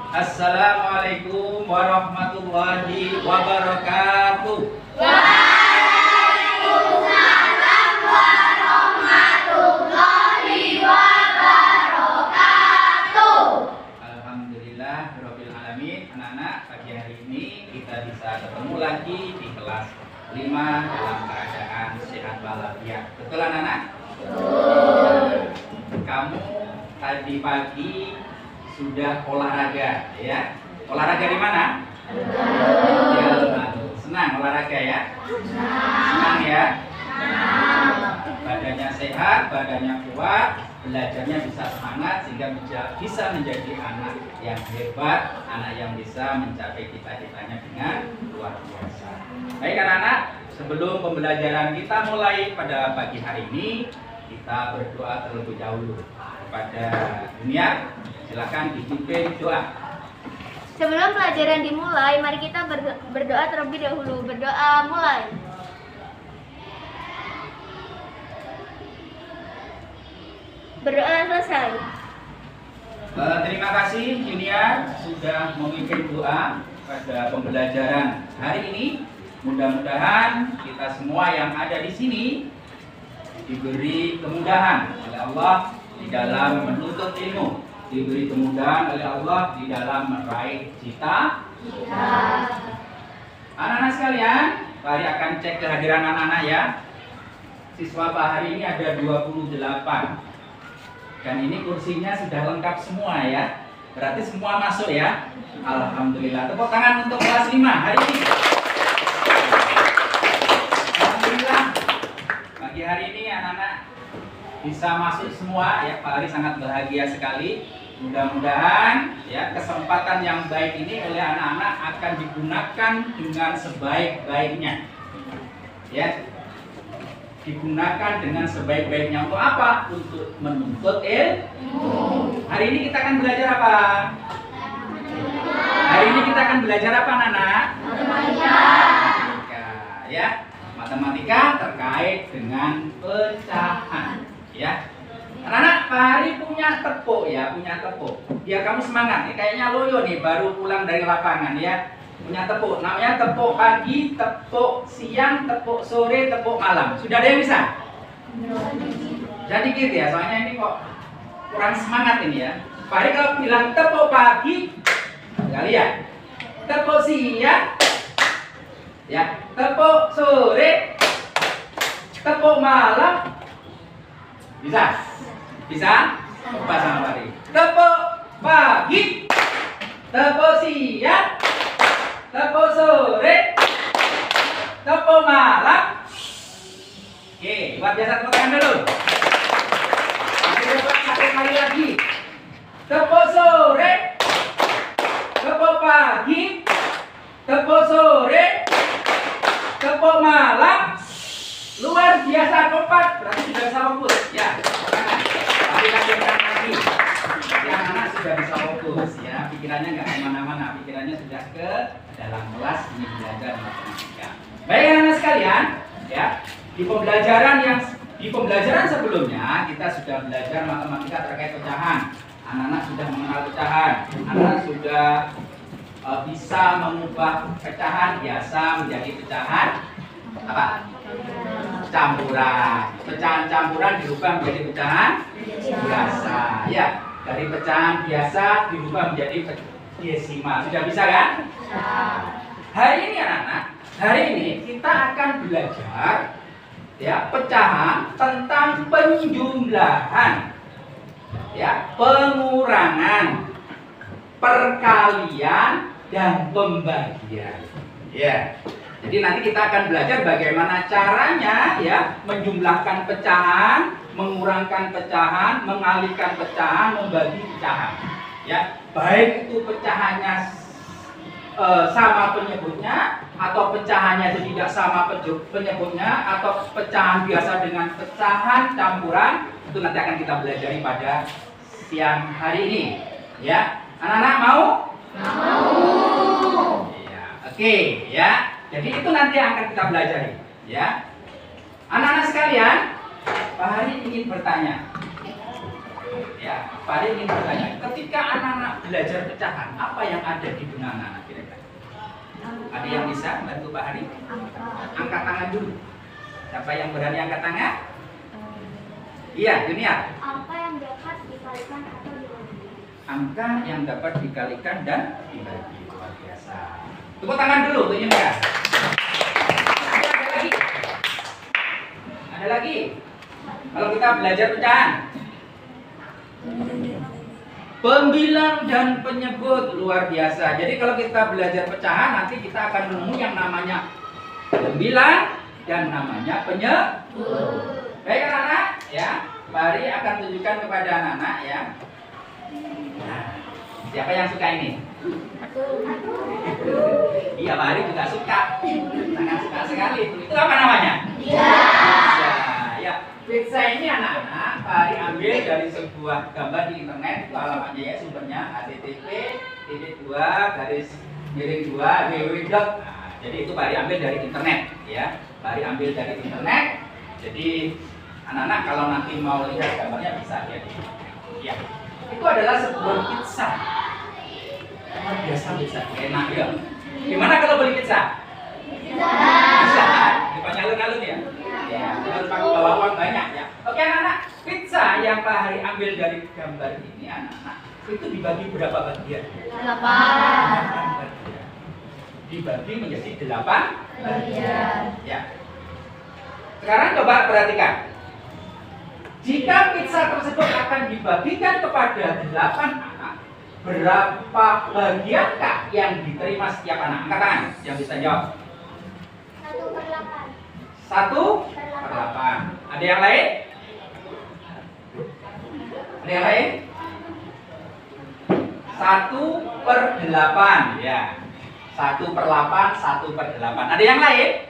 Assalamualaikum warahmatullahi wabarakatuh. Waalaikumsalam warahmatullahi wabarakatuh. Alhamdulillah Rabbil Alamin. Anak-anak, pagi hari ini kita bisa ketemu lagi di kelas 5 dalam keadaan sehat walafiat. Betul anak-anak? Betul. Kamu tadi pagi sudah olahraga, ya? Olahraga di mana? Di alun-alun. Senang olahraga ya? Senang ya? Badannya sehat, badannya kuat, belajarnya bisa semangat sehingga bisa menjadi anak yang hebat, anak yang bisa mencapai cita-citanya dengan luar biasa. Baik anak-anak, sebelum pembelajaran kita mulai pada pagi hari ini, kita berdoa terlebih dahulu kepada dunia. Silakan dipimpin doa. Sebelum pelajaran dimulai, mari kita berdoa terlebih dahulu. Berdoa mulai. Berdoa selesai. Terima kasih Junior sudah memimpin doa pada pembelajaran hari ini. Mudah-mudahan kita semua yang ada di sini diberi kemudahan oleh Allah di dalam menuntut ilmu, diberi kemudahan oleh Allah di dalam meraih cita-cita. Anak-anak sekalian, mari akan cek kehadiran anak-anak ya. Siswa Pak hari ini ada 28. Dan ini kursinya sudah lengkap semua ya. Berarti semua masuk ya. Alhamdulillah. Tepuk tangan untuk kelas 5 hari ini. Alhamdulillah. Pagi hari ini anak-anak bisa masuk semua ya. Pak Ari sangat bahagia sekali. Mudah-mudahan ya kesempatan yang baik ini oleh anak-anak akan digunakan dengan sebaik-baiknya. Ya. Digunakan dengan sebaik-baiknya untuk apa? Untuk menuntut ilmu. Hari ini kita akan belajar apa? Hari ini kita akan belajar apa, anak-anak? Matematika. Ya, matematika terkait dengan pecahan. Ya, anak-anak, Pak Hari punya tepuk ya, punya tepuk. Biar kamu semangat. Ini kayaknya loyo nih, baru pulang dari lapangan ya. Punya tepuk, namanya tepuk pagi, tepuk siang, tepuk sore, tepuk malam. Sudah ada yang bisa? Jadi gitu ya, soalnya ini kok kurang semangat ini ya. Pak Hari kalau bilang tepuk pagi, nggak lihat. Tepuk siang, ya. Tepuk sore, tepuk malam, bisa? Bisa? Coba sama Pak Hari. Tepuk pagi, tepuk siang, tepuk sore, tepuk malam. Oke, luar biasa, tepuk tangan dulu. Satu kali lagi. Tepuk sore, tepuk pagi, tepuk sore, tepuk malam. Luar biasa, kompak. Berarti sudah bisa fokus. Ya, tapi lanjutkan lagi. Ya, anak sudah bisa fokus ya. Pikirannya nggak kemana-mana. Pikirannya sudah ke dalam kelas ini belajar matematika. Baik anak-anak sekalian, ya di pembelajaran sebelumnya kita sudah belajar matematika terkait pecahan. Anak-anak sudah mengenal pecahan. Anak sudah bisa mengubah pecahan biasa menjadi pecahan apa? Campuran. Pecahan campuran diubah menjadi pecahan biasa. Ya, dari pecahan biasa diubah menjadi desimal. Sudah bisa kan? Hari ini anak-anak, hari ini kita akan belajar ya pecahan tentang penjumlahan, ya pengurangan, perkalian dan pembagian. Ya. Jadi nanti kita akan belajar bagaimana caranya ya menjumlahkan pecahan, mengurangkan pecahan, mengalihkan pecahan, membagi pecahan. Ya, baik itu pecahannya sama penyebutnya atau pecahannya tidak sama penyebutnya atau pecahan biasa dengan pecahan campuran, itu nanti akan kita pelajari pada siang hari ini. Ya, anak-anak mau? Mau. Ya, oke ya. Jadi itu nanti yang akan kita pelajari. Ya, anak-anak sekalian, Pak Hari ingin bertanya. Ya, Pak Ari ingin bertanya, ketika anak-anak belajar pecahan, apa yang ada di benak anak-anak kira-kira? Ada yang bisa bantu Pak Ari? Angkat tangan dulu. Siapa yang berani angkat tangan? Iya, Junior. Angka yang dapat dikalikan atau dibagi. Angka yang dapat dikalikan dan dibagi. Luar biasa. Tepuk tangan dulu untuk Junior. Ada lagi? Ada lagi? Kalau kita belajar pecahan, pembilang dan penyebut, luar biasa. Jadi kalau kita belajar pecahan, nanti kita akan menemui yang namanya pembilang dan namanya penyebut. Baik anak-anak, ya. Pak Ari akan tunjukkan kepada anak-anak, ya. Nah, siapa yang suka ini? Iya, Pak Ari juga suka. Sangat suka sekali. Itu apa namanya? Pizza. Ya, pizza ini anak-anak Pak Ari ambil dari sebuah gambar di internet. Itu alamatnya ya, sumbernya http://2 www. Nah, jadi itu Pak Ari ambil dari internet, ya. Pak Ari ambil dari internet. Jadi anak-anak kalau nanti mau lihat gambarnya bisa lihat. Ya, itu adalah sebuah pizza. Luar biasa pizza, enak ya. Gimana kalau beli pizza? Bisa. Depannya alun-alun ya. Ya, harus pakai bawa uang banyak ya. Oke anak-anak, pizza yang Pak Hari ambil dari gambar ini anak-anak itu dibagi berapa bagian? 8. Dibagi menjadi 8 bagian. Ya. Sekarang coba perhatikan. Jika pizza tersebut akan dibagikan kepada 8 anak, berapa bagiankah yang diterima setiap anak? Angkat tangan yang bisa jawab. 1/8. 1/8. Ada yang lain? Ada yang lain? 1/8. Ya. 1/8, 1/8. Ada yang lain?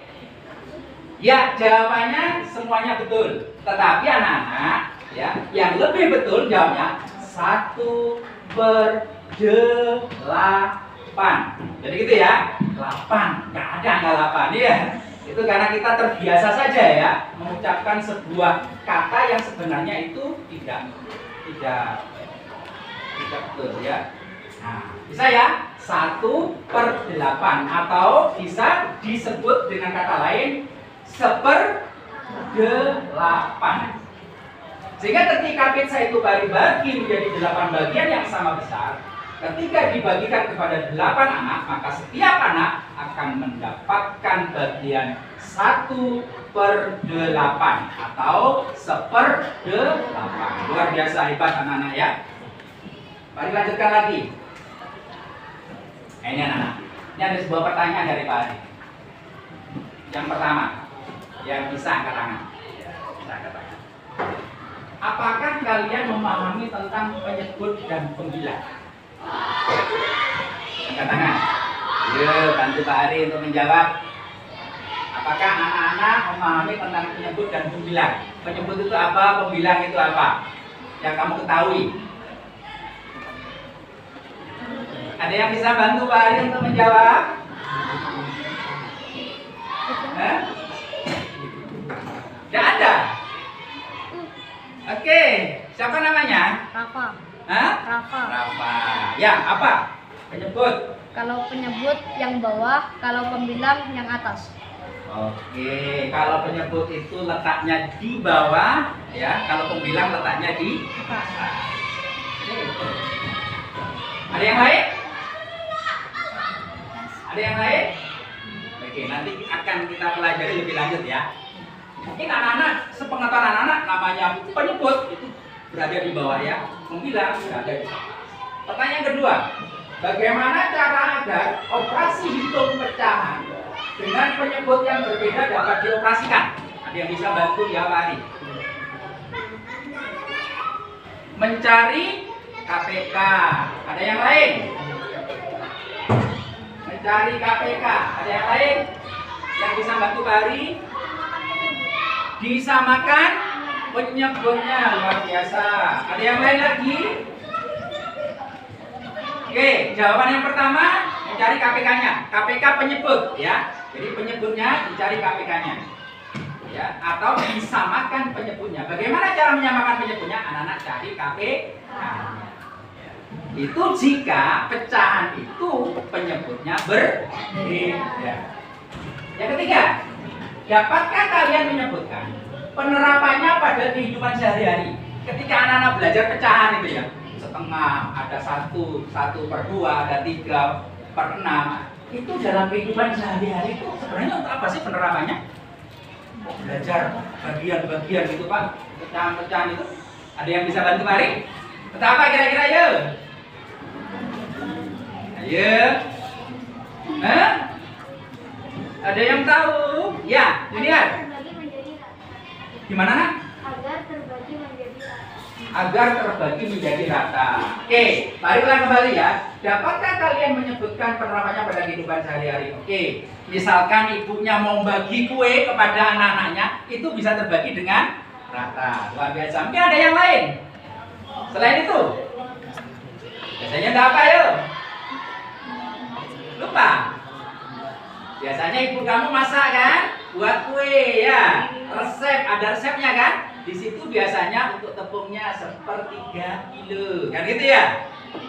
Ya, jawabannya semuanya betul. Tetapi anak-anak, ya, yang lebih betul jawabnya 1/8. Jadi gitu ya, 8. Nggak ada angka 8 ya. Itu karena kita terbiasa saja ya mengucapkan sebuah kata yang sebenarnya itu tidak betul ya. Nah, bisa ya 1/8 atau bisa disebut dengan kata lain 1/8. Sehingga ketika pizza itu dibagi menjadi 8 bagian yang sama besar, ketika dibagikan kepada 8 anak, maka setiap anak akan mendapatkan bagian 1/8 atau 1/8. Luar biasa hebat anak-anak ya. Mari lanjutkan lagi. Ini anak-anak, ini ada sebuah pertanyaan dari Pak Ari. Yang pertama, yang bisa angkat tangan. Ya, bisa angkat tangan. Apakah kalian memahami tentang penyebut dan pembilang? Angkat tangan. Yuk, bantu Pak Ari untuk menjawab. Apakah anak-anak memahami tentang penyebut dan pembilang? Penyebut itu apa? Pembilang itu apa? Yang kamu ketahui. Ada yang bisa bantu Pak Ari untuk menjawab? Tidak ada. Oke, siapa namanya? Rafa. Hah? Rafa. Rafa. Ya, apa? Penyebut. Kalau penyebut yang bawah, kalau pembilang yang atas. Oke, kalau penyebut itu letaknya di bawah, ya. Kalau pembilang letaknya di atas. Ada yang lain? Ada yang lain? Oke, nanti akan kita pelajari lebih lanjut ya. Mungkin anak-anak, sepengetahuan anak-anak namanya penyebut itu berada di bawah ya, pembilang berada di atas. Pertanyaan kedua, bagaimana cara agar operasi hitung pecahan dengan penyebut yang berbeda dapat dioperasikan? Ada yang bisa bantu ya Pak Ari? Mencari KPK. Ada yang lain? Mencari KPK. Ada yang lain yang bisa bantu Pak Ari? Disamakan penyebutnya, luar biasa. Ada yang lain lagi? Oke, jawaban yang pertama mencari KPK-nya. KPK penyebut ya. Jadi penyebutnya dicari KPK-nya. ya, atau disamakan penyebutnya. Bagaimana cara menyamakan penyebutnya? Anak-anak cari KPK-nya. Itu jika pecahan itu penyebutnya berbeda. Yang ketiga, dapatkah kalian menyebutkan penerapannya pada kehidupan sehari-hari? Ketika anak-anak belajar pecahan itu ya, setengah, ada 1/2, ada 3/6. Itu dalam kehidupan sehari-hari itu sebenarnya untuk apa sih penerapannya? Belajar bagian-bagian gitu Pak, pecahan-pecahan itu. Ada yang bisa bantu mari? Tentang apa kira-kira ya? Ayo. Hah? Ada yang tahu? Ya, Junior. Gimana nak? Agar terbagi menjadi rata. Oke, mari ulang kembali ya. Dapatkah kalian menyebutkan penerapannya pada kehidupan sehari-hari? Oke, misalkan ibunya mau bagi kue kepada anak-anaknya, itu bisa terbagi dengan rata. Luar biasa. Mungkin ada yang lain selain itu? Biasanya enggak apa ya? Lupa. Biasanya ibu kamu masak kan? Buat kue ya. Resep, ada resepnya kan? Di situ biasanya untuk tepungnya 1/3 kilo. Kan gitu ya?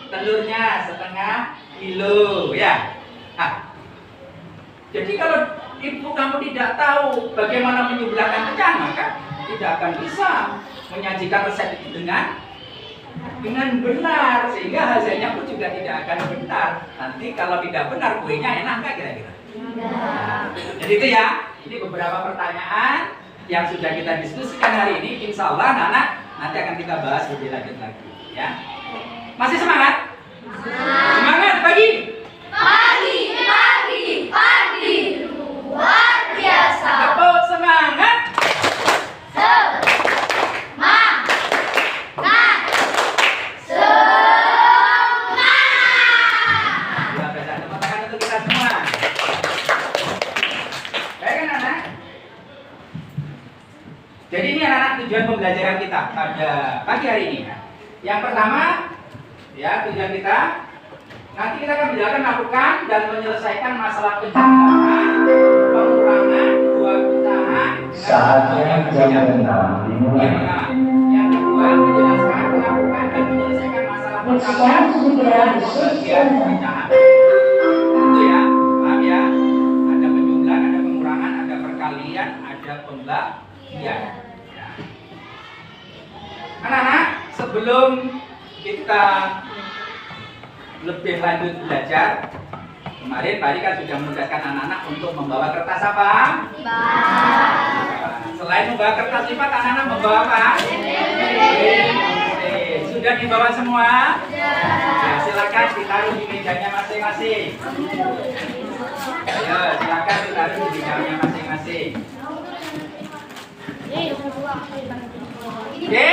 Telurnya 1/2 kilo ya. Nah, jadi kalau ibu kamu tidak tahu bagaimana menyuburkan pecahan, maka tidak akan bisa menyajikan resep itu dengan benar, sehingga hasilnya pun juga tidak akan benar. Nanti kalau tidak benar kuenya enak nggak kira-kira? Jadi itu ya, ini beberapa pertanyaan yang sudah kita diskusikan hari ini. Insya Allah anak-anak nanti akan kita bahas lebih lanjut lagi ya. Masih semangat? Semangat pagi? Pagi luar biasa. Tepuk semangat. Jadi ini anak-anak tujuan pembelajaran kita pada pagi hari ini. Yang pertama, ya tujuan kita nanti kita akan melakukan dan menyelesaikan masalah penjumlahan, pengurangan, dua pecahan. Saatnya jam 6 dimulai. Yang kedua, menjelaskan, melakukan dan menyelesaikan masalah penjumlahan dan pembagian pecahan. Itu ya, paham ya? Ada penjumlahan, ada pengurangan, ada perkalian, ada pembagian. Ya. Anak-anak, sebelum kita lebih lanjut belajar, kemarin Pak Ari kan sudah menugaskan anak-anak untuk membawa kertas apa? Selain membawa kertas lipat, anak-anak membawa apa? Sudah dibawa semua? Ya, silakan ditaruh di mejanya masing-masing. Ayo, silakan ditaruh di mejanya masing-masing. Oke,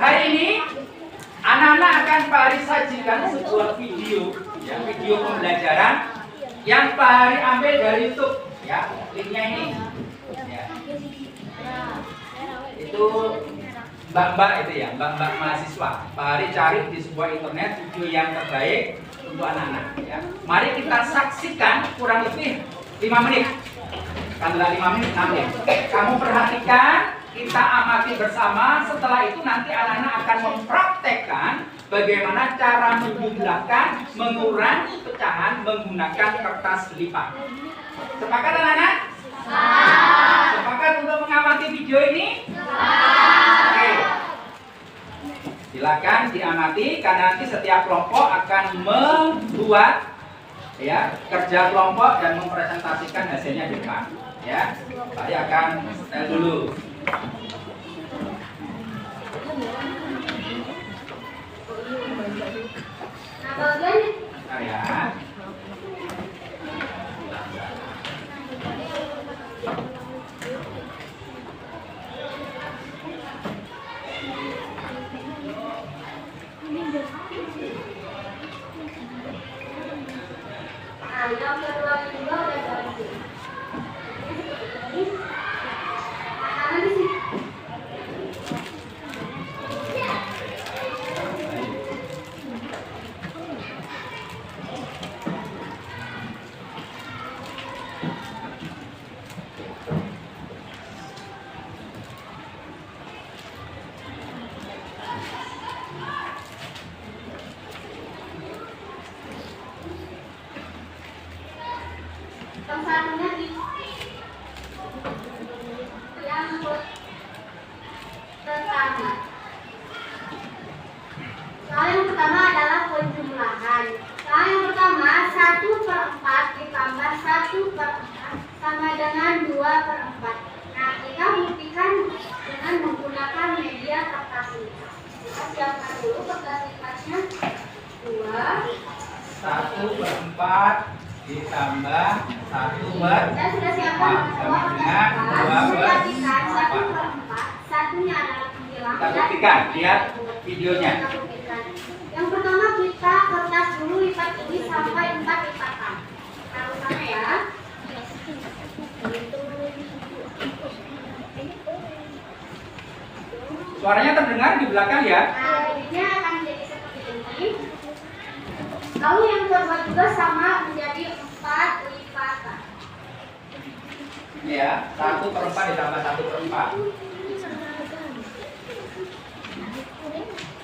hari ini anak-anak akan Pak Ari sajikan sebuah video, ya, video pembelajaran yang Pak Ari ambil dari YouTube, ya, linknya ini, ya. Itu mbak-mbak itu ya, mbak-mbak mahasiswa. Pak Ari cari di sebuah internet video yang terbaik untuk anak-anak, ya. Mari kita saksikan kurang lebih 5 menit. Katakanlah 5 menit, 6 menit. Kamu perhatikan, kita amati bersama. Setelah itu nanti anak-anak akan mempraktekkan bagaimana cara menjumlahkan, mengurangi pecahan menggunakan kertas lipat. Sepakat anak-anak? Sepakat untuk mengamati video ini? Oke. Silakan diamati, karena nanti setiap kelompok akan membuat ya kerja kelompok dan mempresentasikan hasilnya di depan. Ya, saya akan setel dulu. Ya. 1/4 ditambah 1/4 Dan sudah siapkan sama dengan 2/4. Satunya adalah bilang. Kita buktikan, lihat videonya. Yang pertama kita kertas dulu lipat ini sampai 4 lipatan. Taruh sana ya. Suaranya terdengar di belakang ya. Nah, jadinya akan menjadi seperti ini. Lalu yang kedua juga sama menjadi 4 lipatan. Ini ya, 1/4 ditambah 1/4.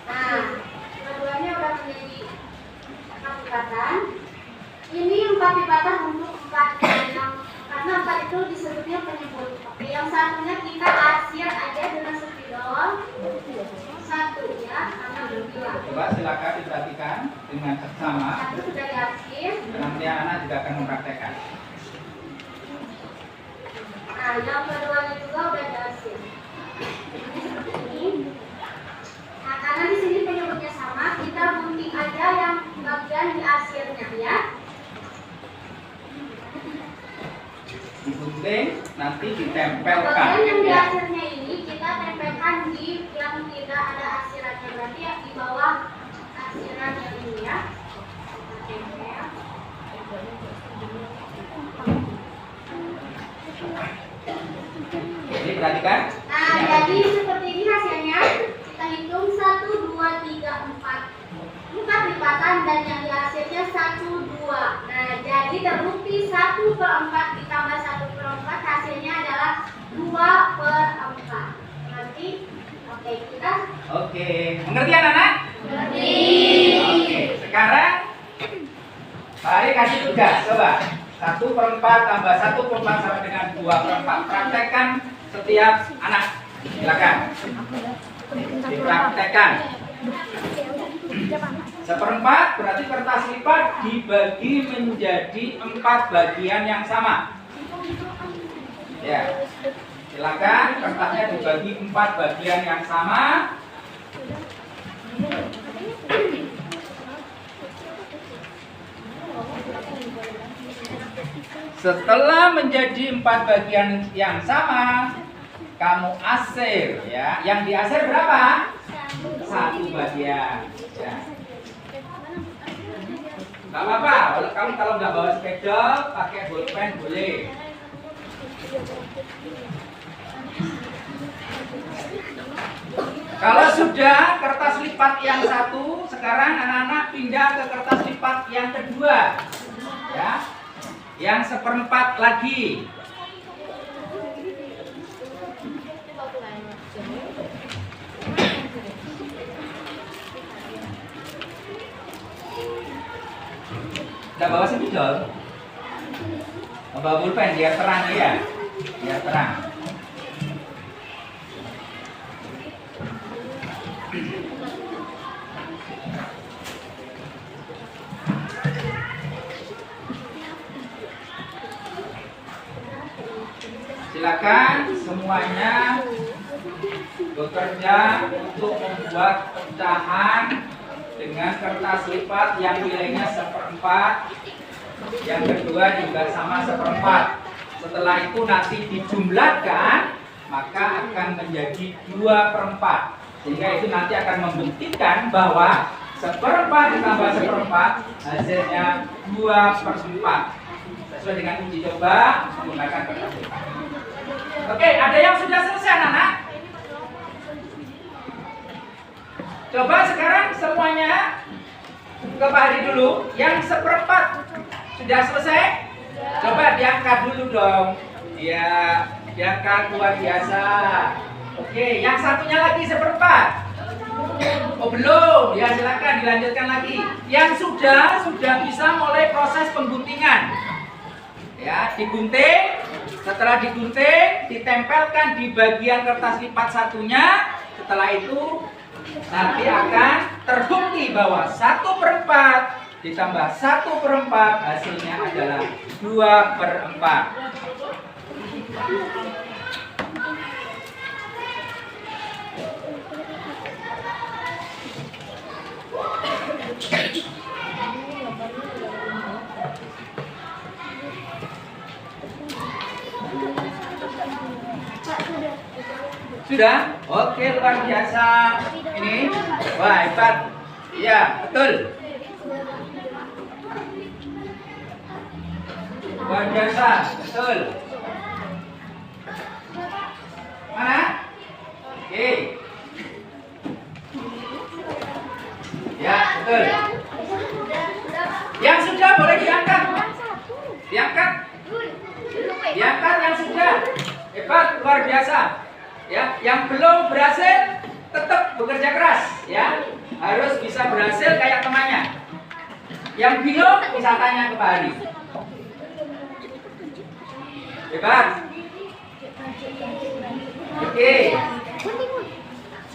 Nah, keduanya udah menjadi 4 lipatan. Ini 4 lipatan untuk 4 yang karena 4 itu disebutnya penyebut. Oke, yang satunya kita arsir aja dengan spidol. 1 ya, karena berdua. Coba silakan diperhatikan dengan seksama. 1 sudah diarsir. Nanti anak juga akan mempraktekkan. Nah, yang keduanya juga udah diarsir. Ini seperti ini. Nah, karena di sini penyebutnya sama, kita gunting aja yang bagian diarsirnya ya. Digunting, nanti Bagian ditempelkan. yang Ya. diarsirnya ini kita tempelkan di yang tidak ada arsirannya, berarti ya di bawah arsiran yang ini ya. Kita tempel. Jadi perhatikan. Nah, jadi seperti ini hasilnya. Kita hitung 1, 2, 3, 4. 4 lipatan dan yang dihasilnya 1, 2. Nah, jadi terbukti 1/4 ditambah 1/4 hasilnya adalah 2/4. Nanti, oke kita. Oke, mengerti anak-anak? Mengerti. Oke, sekarang Pak Ari kasih tugas, coba 1/4 tambah 1/4 sama dengan 2/4. Praktekkan setiap anak. Silakan. Dipraktekkan. 1/4 berarti kertas lipat dibagi menjadi 4 bagian yang sama. Ya. Silakan kertasnya dibagi 4 bagian yang sama. Setelah menjadi 4 bagian yang sama, kamu asir ya. Yang diasir berapa? 1 bagian. Ya. Gak apa-apa, kamu kalau nggak bawa spidol, pakai bolpen boleh. Kalau sudah kertas lipat yang satu, sekarang anak-anak pindah ke kertas lipat yang kedua, ya, yang 1/4 lagi. Udah bawa spidol? Bawa pulpen biar terang ya, biar terang. Silakan semuanya bekerja untuk membuat pecahan dengan kertas lipat yang nilainya 1/4. Yang kedua juga sama 1/4. Setelah itu nanti dijumlahkan, maka akan menjadi 2/4. Sehingga itu nanti akan membuktikan bahwa 1/4 ditambah 1/4 hasilnya 2/4. Sesuai dengan uji coba menggunakan kertas lipat. Oke, ada yang sudah selesai anak-anak? Coba sekarang semuanya ke Pak Hadi dulu. Yang 1/4 sudah selesai? Coba diangkat dulu dong. Ya, diangkat, luar biasa. Oke, yang satunya lagi 1/4. Oh belum, ya silakan dilanjutkan lagi. Yang sudah bisa mulai proses pengguntingan. Ya, digunting. Setelah digunting, ditempelkan di bagian kertas lipat satunya. Setelah itu nanti akan terbukti bahwa 1/4 ditambah 1/4 hasilnya adalah 2/4. Sudah? Oke, luar biasa. Ini, wah hebat. Iya, betul. Luar biasa, betul. Mana? Oke. Ya, betul. Yang sudah boleh diangkat. Diangkat. Diangkat yang sudah. Hebat, luar biasa. Ya, yang belum berhasil tetap bekerja keras, ya. Harus bisa berhasil kayak temannya. Yang belum bisa tanya ke Pak Hari. Hebat. Oke.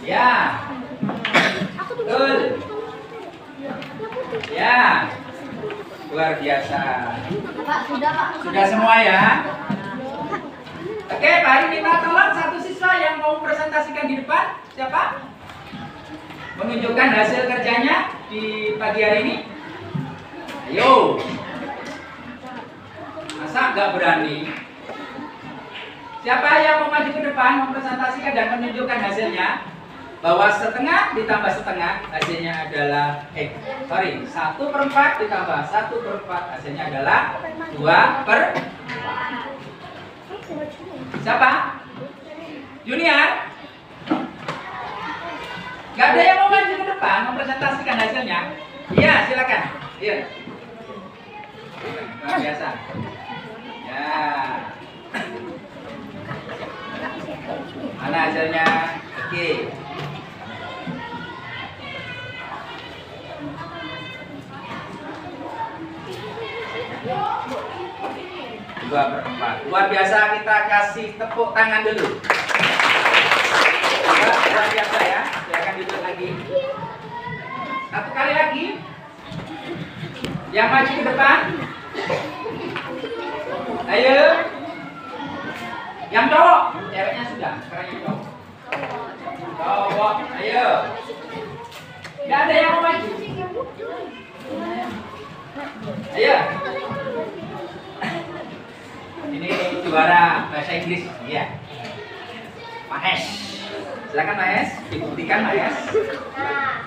Ya. Betul. Ya. Luar biasa. Pak, sudah Pak. Sudah semua ya? Oke, Pak Hari minta tolong satu siswa yang mau presentasikan di depan. Siapa? Menunjukkan hasil kerjanya di pagi hari ini. Ayo. Masa nggak berani? Siapa yang mau maju ke depan mempresentasikan dan menunjukkan hasilnya? Bahwa setengah ditambah setengah hasilnya adalah 1/4 ditambah 1/4 hasilnya adalah 2/4. Siapa? Junior? Gak ada yang mau maju ke depan mempresentasikan hasilnya? Iya, silakan. Iya. Luar biasa. Ya. Mana hasilnya? Oke. Dua per 4. Luar biasa, kita kasih tepuk tangan dulu. Luar biasa ya. Silakan duduk lagi. Satu kali lagi. Yang maju ke depan. Ayo. Yang cowok, ceweknya sudah, sekarang yang cowok. Cowok, ayo. Gak ada yang mau maju. Ayo. Ini juara bahasa Inggris, ya. Mahes. Silakan Mahes, dibuktikan Mahes. Nah,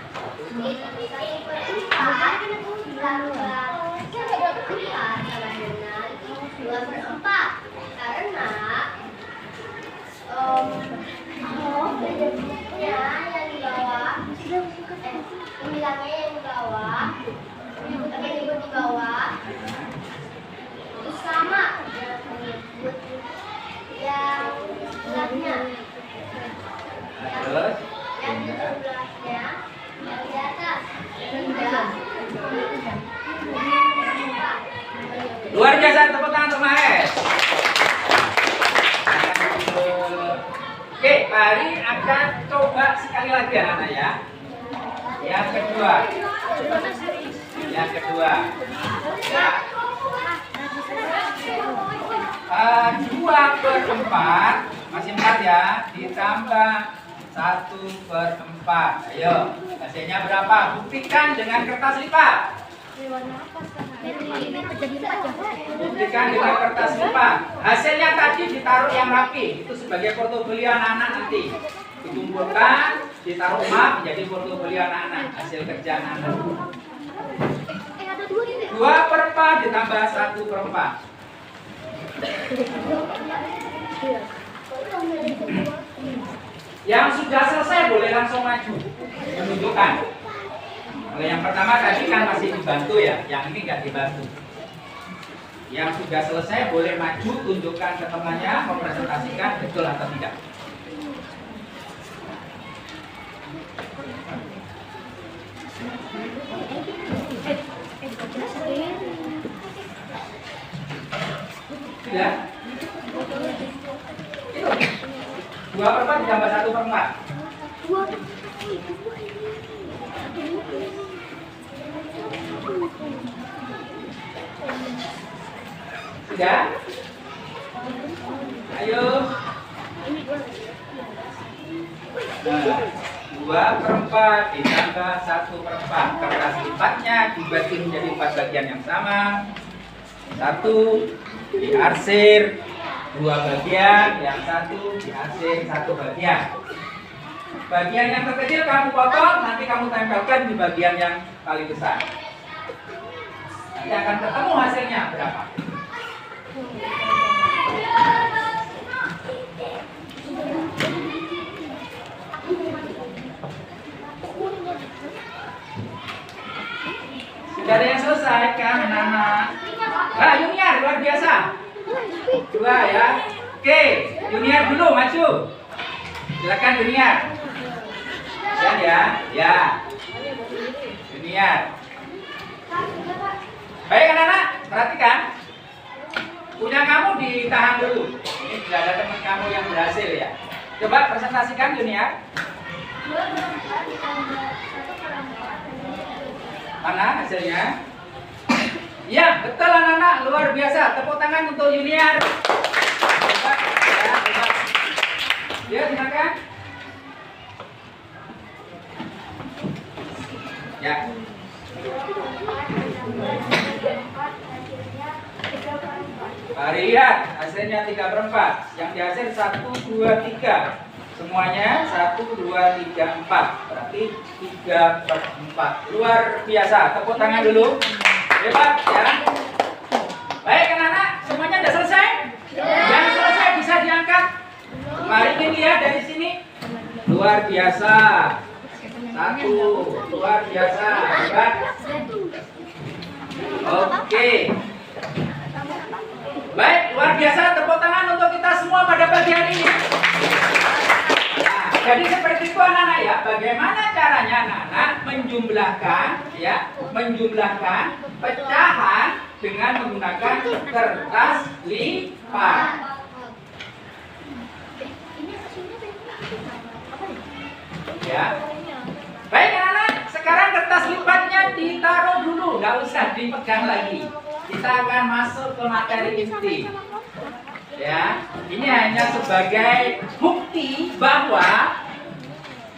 bilangnya yang di bawah, di bawah itu sama yang sebelahnya, Terus, yang di sebelahnya, yang di atas, tidak. luar biasa, tepuk tangan untuk Mahes. Oke, Pak Hari akan coba sekali lagi anak-anak ya. Yang kedua. Yang kedua. Ya. 2/4 masih 4 ya, ditambah 1/4. Ayo, hasilnya berapa? Buktikan dengan kertas lipat. Buktikan dengan kertas lipat. Hasilnya tadi ditaruh yang rapi, itu sebagai portofolio anak-anak nanti. Dikumpulkan, ditaruh map menjadi portofolio anak-anak, hasil kerja anak-anak. 2/4 ditambah 1/4. Yang sudah selesai boleh langsung maju menunjukkan. Kalau yang pertama tadi kan masih dibantu ya, yang ini nggak dibantu. Yang sudah selesai boleh maju, tunjukkan ke temannya, mempresentasikan betul atau tidak. Sudah? Itu 2/4 ditambah 1/4. Sudah? Ayo. Nah, 2/4 ditambah 1/4. Kertas lipatnya dibagi menjadi 4 bagian yang sama. 1 diarsir, 2 bagian, yang satu diasing 1 bagian. Bagian yang terkecil kamu potong, nanti kamu tempelkan di bagian yang paling besar. Nanti akan ketemu hasilnya berapa. Sudah ada yang selesai kan anak-anak? Nah, Junior luar biasa. 2 ya. Oke, Junior dulu maju. Silakan Junior. Ya. Junior. Baik anak-anak, perhatikan. Punya kamu ditahan dulu. Ini sudah ada teman kamu yang berhasil ya. Coba presentasikan Junior. Mana hasilnya? Ya, betul anak-anak, luar biasa. Tepuk tangan untuk Junior. Coba, coba. Ya, silakan. Ya. Mari lihat hasilnya 3/4. Yang dihasil 1, 2, 3. Semuanya 1, 2, 3, 4. Berarti 3/4. Luar biasa. Tepuk tangan dulu. Hebat ya. Baik anak-anak, semuanya sudah selesai? Yang selesai bisa diangkat. Mari kita lihat dari sini. Luar biasa. 1, luar biasa. Hebat. Oke. Baik, luar biasa. Tepuk tangan untuk kita semua pada pagi hari ini. Nah, jadi seperti itu anak-anak ya. Bagaimana caranya anak-anak menjumlahkan pecahan dengan menggunakan kertas lipat. Ya. Baik anak-anak, sekarang kertas lipatnya ditaruh dulu, nggak usah dipegang lagi. Kita akan masuk ke materi inti. Ya, ini hanya sebagai bukti bahwa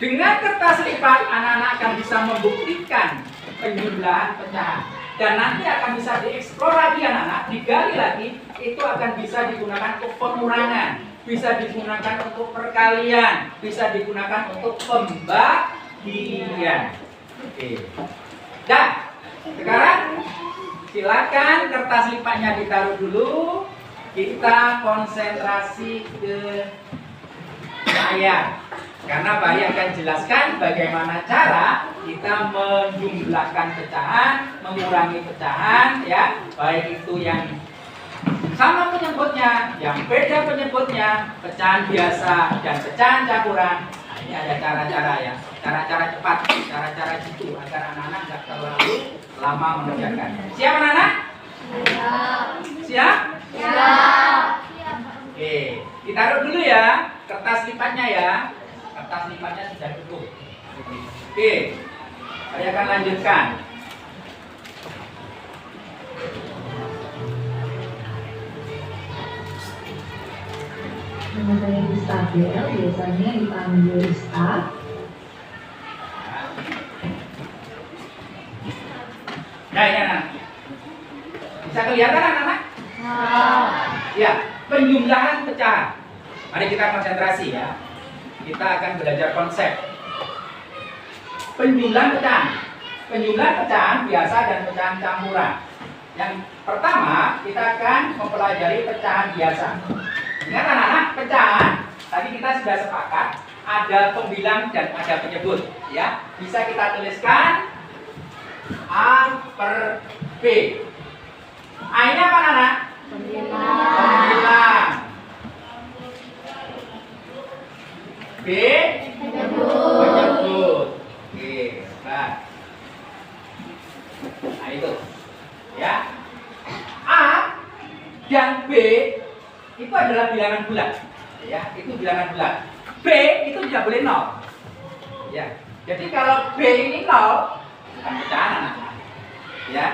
dengan kertas lipat anak-anak akan bisa membuktikan penjumlahan pecahan. Dan nanti akan bisa dieksplor lagi anak-anak, digali lagi, itu akan bisa digunakan untuk pengurangan, bisa digunakan untuk perkalian, bisa digunakan untuk pembagian. Oke. Dan sekarang silakan kertas lipatnya ditaruh dulu. Kita konsentrasi ke layar. Karena Bari akan jelaskan bagaimana cara kita menjumlahkan pecahan, mengurangi pecahan, ya, baik itu yang sama penyebutnya, yang beda penyebutnya, pecahan biasa dan pecahan campuran. Nah, ini ada cara-cara ya, cara-cara cepat, cara-cara jitu agar anak-anak tidak terlalu lama mengerjakan. Siap anak-anak? Siap? Siap. Oke, ditaruh dulu ya kertas lipatnya ya. Kertas lipatnya sudah cukup. Oke, saya akan lanjutkan. Nama saya Istabel, biasanya dipanggil Ista. Nah, ini anak. Bisa kelihatan anak-anak? Ya, penjumlahan pecahan. Mari kita konsentrasi ya. Kita akan belajar konsep penjumlahan pecahan. Penjumlahan pecahan biasa dan pecahan campuran. Yang pertama, kita akan mempelajari pecahan biasa. Ingat anak-anak, pecahan tadi kita sudah sepakat ada pembilang dan ada penyebut, ya. Bisa kita tuliskan A per B. A ini apa anak? Pembilang. B penyebut. Oke, nah. Nah itu, ya. A dan B itu adalah bilangan bulat, ya. Itu bilangan bulat. B itu tidak boleh 0, ya. Jadi kalau B ini 0 bukan pecahan anak-anak, ya.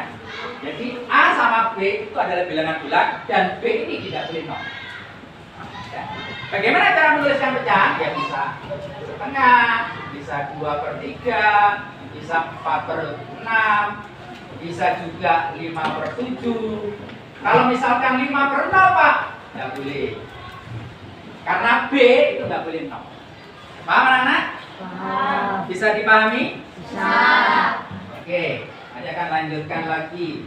Jadi A sama B itu adalah bilangan bulat dan B ini tidak boleh 0. Ya. Bagaimana cara menuliskan pecahan? Ya bisa setengah, bisa 2/3, bisa 4/6, bisa juga 5/7. Kalau misalkan 5/0 Pak, Nggak boleh. Karena B itu nggak boleh 0. Paham anak-anak? Paham. Bisa dipahami? Bisa. Oke, saya akan lanjutkan lagi.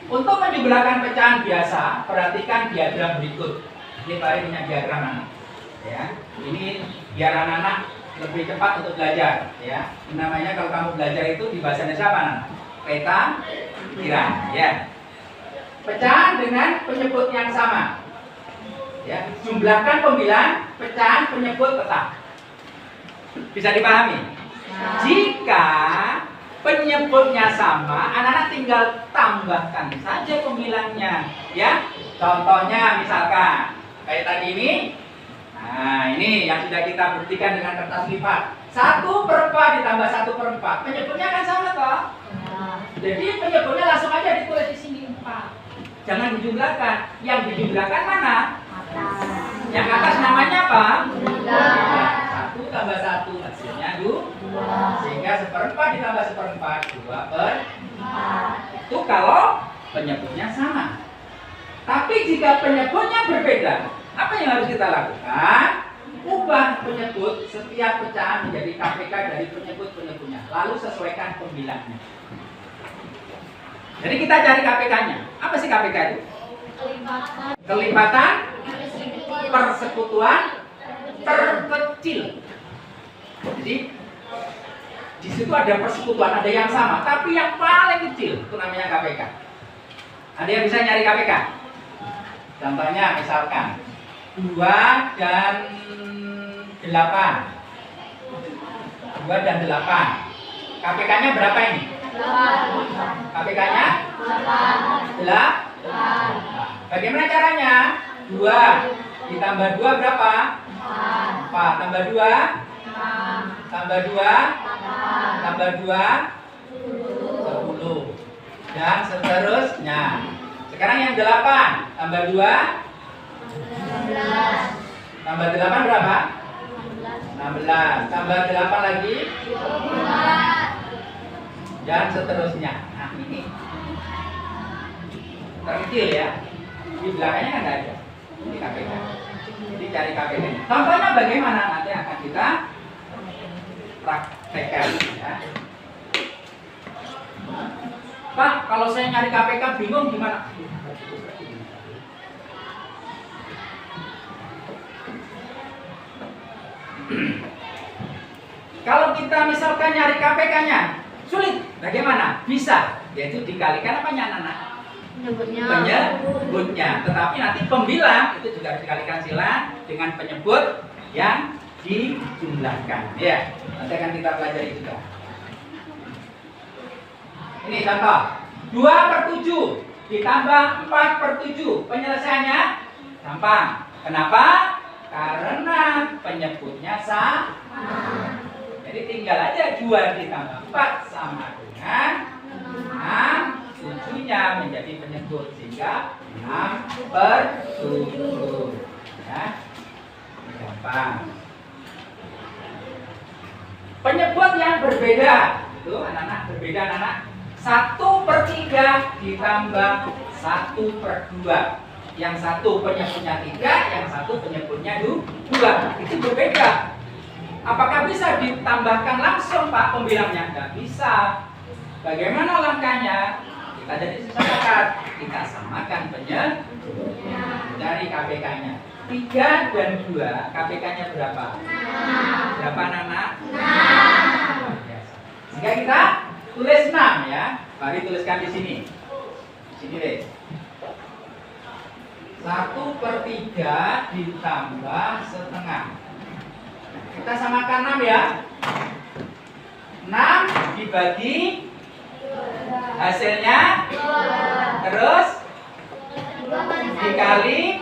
Untuk menjumlahkan pecahan biasa, perhatikan diagram berikut. Ini Pak Ari punya diagram anak. Ya, ini biar anak-anak lebih cepat untuk belajar. Ya, namanya kalau kamu belajar itu di bahasa Indonesia apa anak? Peta kira. Ya. Pecahan dengan penyebut yang sama. Ya, jumlahkan pembilang pecahan penyebut tetap. Bisa dipahami? Jika penyebutnya sama, anak-anak tinggal tambahkan saja pembilangnya, ya. Contohnya misalkan kayak tadi ini. Nah, ini yang sudah kita buktikan dengan kertas lipat. 1/4 ditambah 1/4. Penyebutnya kan sama toh? Jadi penyebutnya langsung aja ditulis di sini 4. Jangan dijumlahkan. Yang dijumlahkan mana? Yang atas namanya apa? 1 tambah 1 hasilnya 2. Sehingga 1/4 ditambah 1/4 2/4. Itu kalau penyebutnya sama. Tapi jika penyebutnya berbeda, apa yang harus kita lakukan? Ubah penyebut setiap pecahan menjadi KPK dari penyebut-penyebutnya. Lalu sesuaikan pembilangnya. Jadi kita cari KPK-nya. Apa sih KPK itu? Kelipatan, persekutuan terkecil. Jadi di situ ada persekutuan, ada yang sama, tapi yang paling kecil itu namanya KPK. Ada yang bisa nyari KPK? Contohnya misalkan 2 dan 8. 2 dan 8. KPK-nya berapa ini? KPK-nya? 8. Bagaimana caranya? 2 ditambah 2 berapa? 4. Tambah 2? Tambah 2? Tambah 2? 10. Dan seterusnya. Sekarang yang 8 tambah 2? 16. Tambah 8 berapa? 16. Tambah 8 lagi? 12. Dan seterusnya. Nah ini terkecil ya. Di belakangnya kan nggak ada. Ini KPK. Jadi cari KPK. Contohnya bagaimana? Nanti akan kita praktekkan ya. Pak, kalau saya nyari KPK bingung gimana? Kalau kita misalkan nyari KPK-nya sulit, bagaimana? Bisa, yaitu dikalikan apanya anak-anak? Penyebutnya. Tetapi nanti pembilang itu juga harus dikalikan sila dengan penyebut yang dijumlahkan. Ya, nanti akan kita pelajari juga. Ini contoh 2/7 ditambah 4/7. Penyelesaiannya gampang. Kenapa? Karena penyebutnya sama. Jadi tinggal aja 2 ditambah 4 sama dengan 6. 7-nya menjadi penyebut sehingga 6/7. Ya, gampang. Penyebut yang berbeda itu anak-anak berbeda anak-anak. 1/3 ditambah 1/2. Yang satu penyebutnya 3, yang satu penyebutnya 2. Itu berbeda. Apakah bisa ditambahkan langsung Pak pembilangnya? Tidak bisa. Bagaimana langkahnya? Kita jadi sepakat. Kita samakan penyebut dari KPK-nya. 3 dan 2, KPK-nya berapa? 6. Berapa anak-anak? 6. Sehingga kita tulis 6 ya. Mari tuliskan di sini. Di sini deh. 1/3 ditambah setengah. Kita samakan 6 ya. 6 dibagi hasilnya terus dikali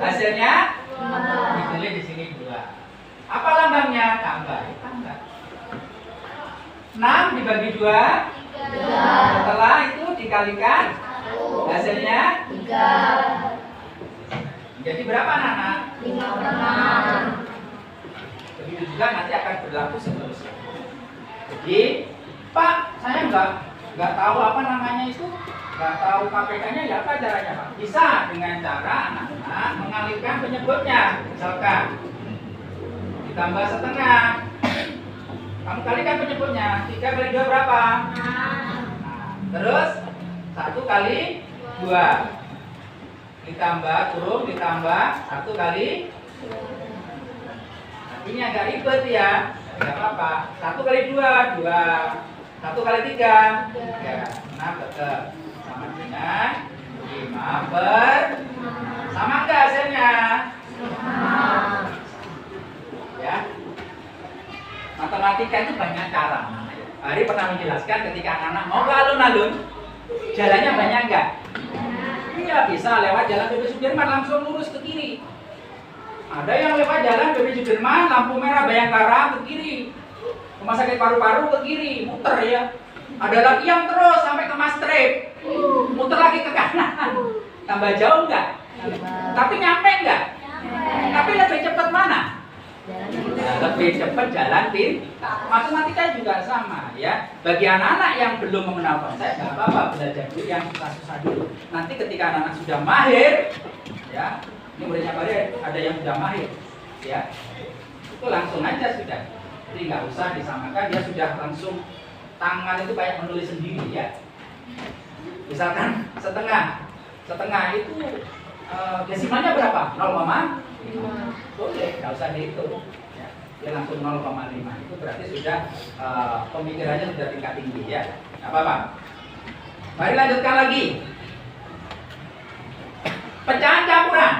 hasilnya ditulis di sini 2. Apa lambangnya? Tambah. 6 dibagi 2. Setelah itu dikalikan hasilnya 3. Jadi berapa anak-anak? 5. Begitu juga nanti akan berlaku seterusnya. Jadi, Pak, saya enggak nggak tahu apa namanya itu, nggak tahu KPK-nya, ya apa caranya Pak? Bisa dengan cara anak-anak mengalihkan penyebutnya. Misalkan ditambah setengah, kamu kalikan penyebutnya. 3 kali 2 berapa? Nah, terus 1 kali 2 ditambah kurung ditambah 1 kali. Ini agak ribet ya, nggak apa-apa. 1 kali 2 2, 1 kali 3 3. Nah, tetap sama dengan 5 per. Sama nggak hasilnya? Ya. Matematika itu banyak cara. Hari pernah menjelaskan ketika anak-anak mau ke alun-alun, jalannya banyak nggak? Iya, bisa lewat jalan BP Sudirman langsung lurus ke kiri. Ada yang lewat jalan BP Sudirman, lampu merah Bayangkara ke kiri, rumah sakit paru-paru ke kiri, muter ya. Ada lagi yang terus sampai ke Mastrip, muter lagi ke kanan. Tambah jauh nggak? Tapi nyampe nggak? Tapi lebih cepat mana? Lebih cepat jalan pintas. Matematika juga sama ya. Bagi anak-anak yang belum mengenal konsep, nggak apa-apa, belajar dulu yang susah-susah dulu. Nanti ketika anak-anak sudah mahir, ya, ini muridnya Pak ada yang sudah mahir, ya, itu langsung aja sudah. Jadi nggak usah disamakan, dia sudah langsung tangan itu kayak menulis sendiri ya. Misalkan setengah itu desimalnya berapa? 0,5. Boleh, nggak usah dihitung. Ya, dia langsung 0,5 itu berarti sudah pemikirannya sudah tingkat tinggi ya. Nggak apa-apa. Mari lanjutkan lagi. Pecahan campuran.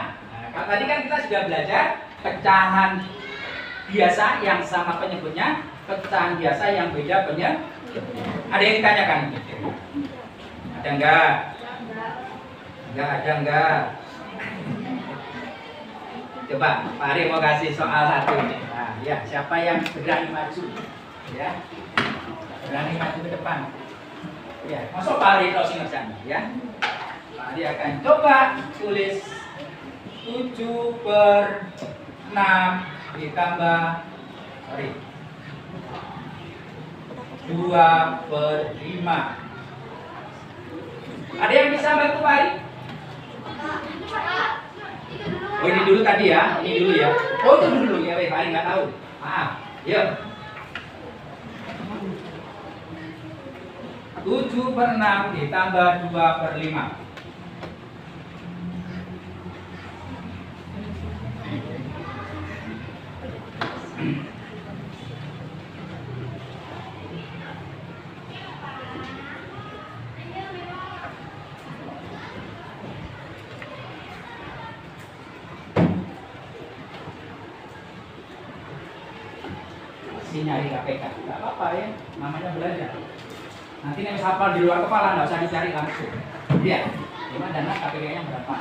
Nah, tadi kan kita sudah belajar pecahan biasa yang sama penyebutnya, pecahan biasa yang beda penyebut. Ada yang ditanyakan? Ada enggak? Enggak ada enggak? Coba Pak Ari mau kasih soal satu nih. Nah, ya, siapa yang berani maju? Ya. Berani maju ke depan. Ya, masuk Pak Ari terus ngerjain ya. Pak Ari akan coba tulis 7 per 6 ditambah 2 per 5. Ada yang bisa bantu Pak Ari? Oh, ini dulu tadi ya, ini dulu ya. Oh, itu dulu ya, Pak Ari nggak tahu. Maaf, yuk. 7 per 6 ditambah 2 per 5. Nyari KPK, nggak apa-apa ya, namanya belajar. Nanti nih hafal di luar kepala, nggak usah dicari langsung. Iya, cuma dana KPK-nya berapa?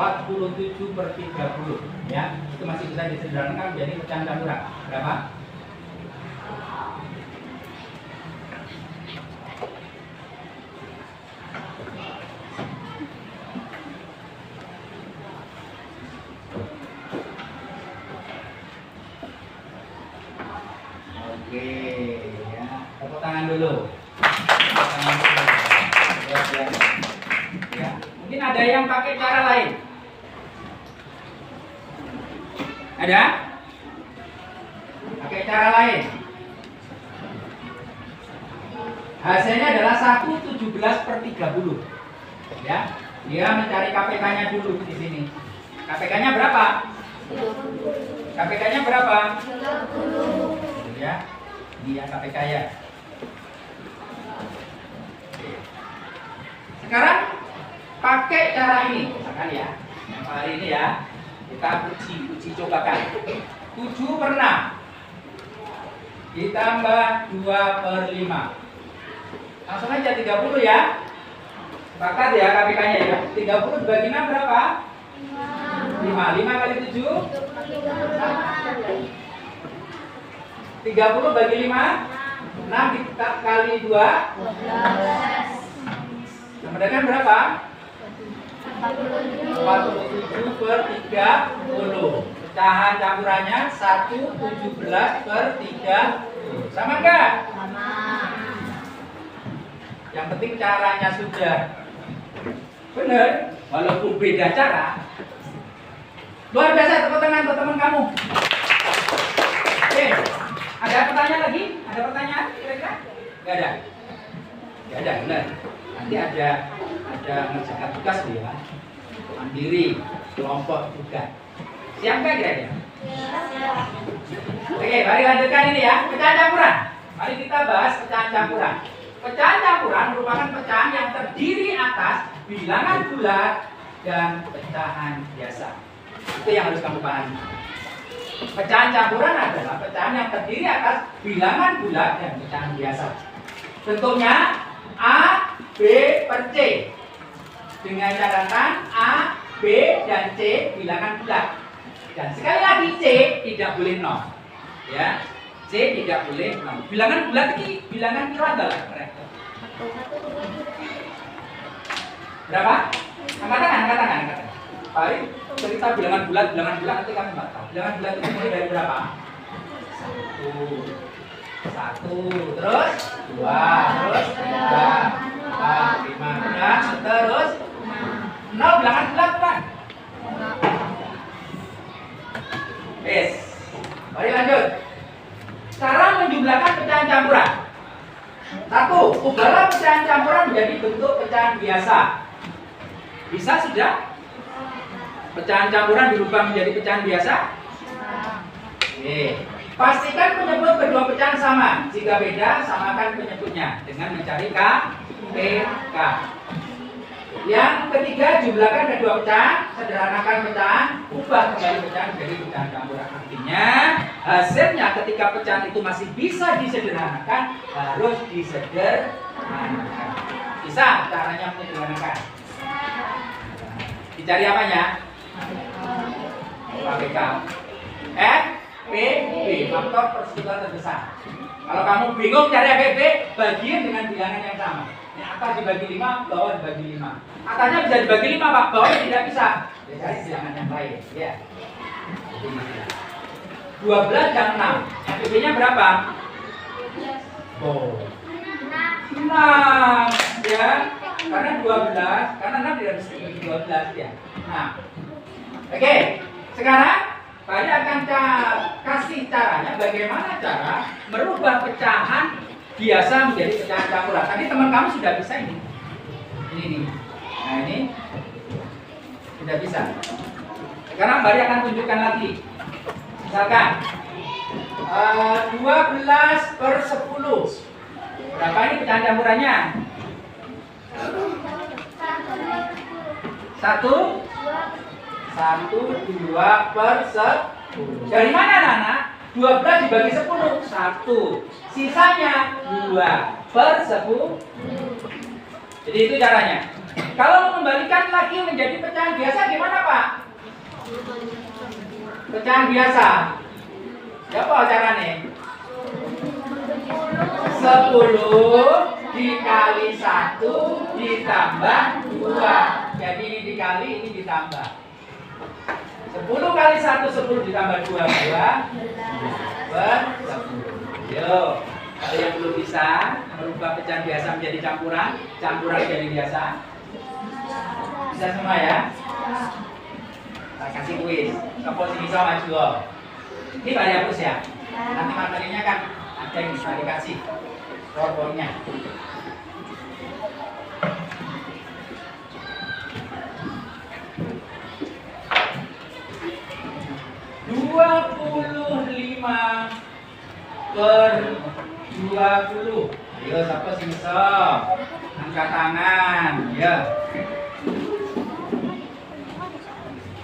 (47 per 30) ya, itu masih bisa disederhanakan jadi pecahan campuran. Berapa? Oke, ya, tepuk tangan dulu. Tepuk tangan dulu. Ya. Mungkin ada yang pakai cara lain. Ada? Pakai cara lain. Hasilnya adalah 1/17 per 30. Ya, dia mencari KPK-nya dulu di sini. KPK-nya berapa? KPK-nya berapa? 30. Ya, ini ya KPK ya. Sekarang pakai cara ini, misalkan ya. Yang hari ini ya. Kita uji cobakan. 7 per 6 ditambah 2 per 5. Langsung aja 30 ya. Sepakat ya KPK-nya ya. 30 dibagi 6 berapa? 5. 5 kali 7? 30 bagi 5? 6 kali 2? 12. Kemudian berapa? 47 per 30. Pecahan campurannya 117 per 30. Sama enggak? Sama. Yang penting caranya sudah benar, walaupun beda cara. Luar biasa, tepuk tangan untuk teman kamu. Oke, ada pertanyaan lagi? Ada pertanyaan kira-kira? Gak ada? Gak ada, benar. Nanti ada mengerjakan tugas ya, mandiri, kelompok juga. Siap nggak kira-kira? Oke, mari lanjutkan ini ya, pecahan campuran. Mari kita bahas pecahan campuran. Pecahan campuran merupakan pecahan yang terdiri atas bilangan bulat dan pecahan biasa. Itu yang harus kamu pahami. Pecahan campuran adalah pecahan yang terdiri atas bilangan bulat dan pecahan biasa. Bentuknya A, B per C. Dengan catatan A, B, dan C bilangan bulat. Dan sekali lagi C tidak boleh 0. Ya. C tidak boleh 0. Bilangan bulat ini bilangan tunggal mereka. Berapa? Angkat tangan. Baik, cerita bilangan bulat nanti kamu nggak tahu. Bilangan bulat itu mulai dari berapa? 1, terus 2, terus 3, 4, 5, 6, terus 0 bilangan bulat kan? Yes. Mari lanjut. Cara menjumlahkan pecahan campuran. 1. Ubahlah pecahan campuran menjadi bentuk pecahan biasa. Bisa sudah? Pecahan campuran dirubah menjadi pecahan biasa? Oke. Pastikan penyebut kedua pecahan sama. Jika beda, samakan penyebutnya dengan mencari KPK. Yang ketiga, jumlahkan kedua pecahan, sederhanakan pecahan, ubah kembali pecahan menjadi pecahan campuran. Artinya, hasilnya ketika pecahan itu masih bisa disederhanakan, harus disederhanakan. Bisa caranya menyederhanakan. Dicari apanya? KPK. FPB, faktor persekutuan terbesar. Kalau kamu bingung cari FPB, bagian dengan bilangan yang sama. Ini atas dibagi 5, bawah dibagi 5. Atasnya bisa dibagi 5, Pak. Bawahnya tidak bisa. Ya, cari bilangan yang lain. Ya. 12 dan 6. FPB-nya berapa? Oh. 6. Ya. Karena 12, karena 6 tidak bisa dibagi 12 ya. Nah. Oke. Sekarang Pak akan kasih caranya bagaimana cara merubah pecahan biasa menjadi pecahan campuran. Tadi teman kamu sudah bisa ini. Ini nih. Nah ini sudah bisa. Sekarang Bari akan tunjukkan lagi. Misalkan 12 per 10. Berapa ini pecahan campurannya? 1, 2 per 10. Dari mana Nana? 12 dibagi 10, 1. Sisanya 2 per 10. Jadi itu caranya. Kalau mengembalikan lagi menjadi pecahan biasa gimana Pak? Pecahan biasa. Apa caranya? 10 dikali 1 ditambah 2. Jadi ini dikali, ini ditambah. 10 kali 1, 10 ditambah 2 per 10. Yo, kalau yang belum bisa merubah pecahan biasa menjadi campuran, campuran jadi biasa, bisa semua ya? Saya kasih kuis. Kamu bisa maju. Ini Pak hapus ya. Nanti materinya kan ada yang bisa dikasih powerpointnya. Per 20. Ayo siapa sing iso? Angkat tangan, ya.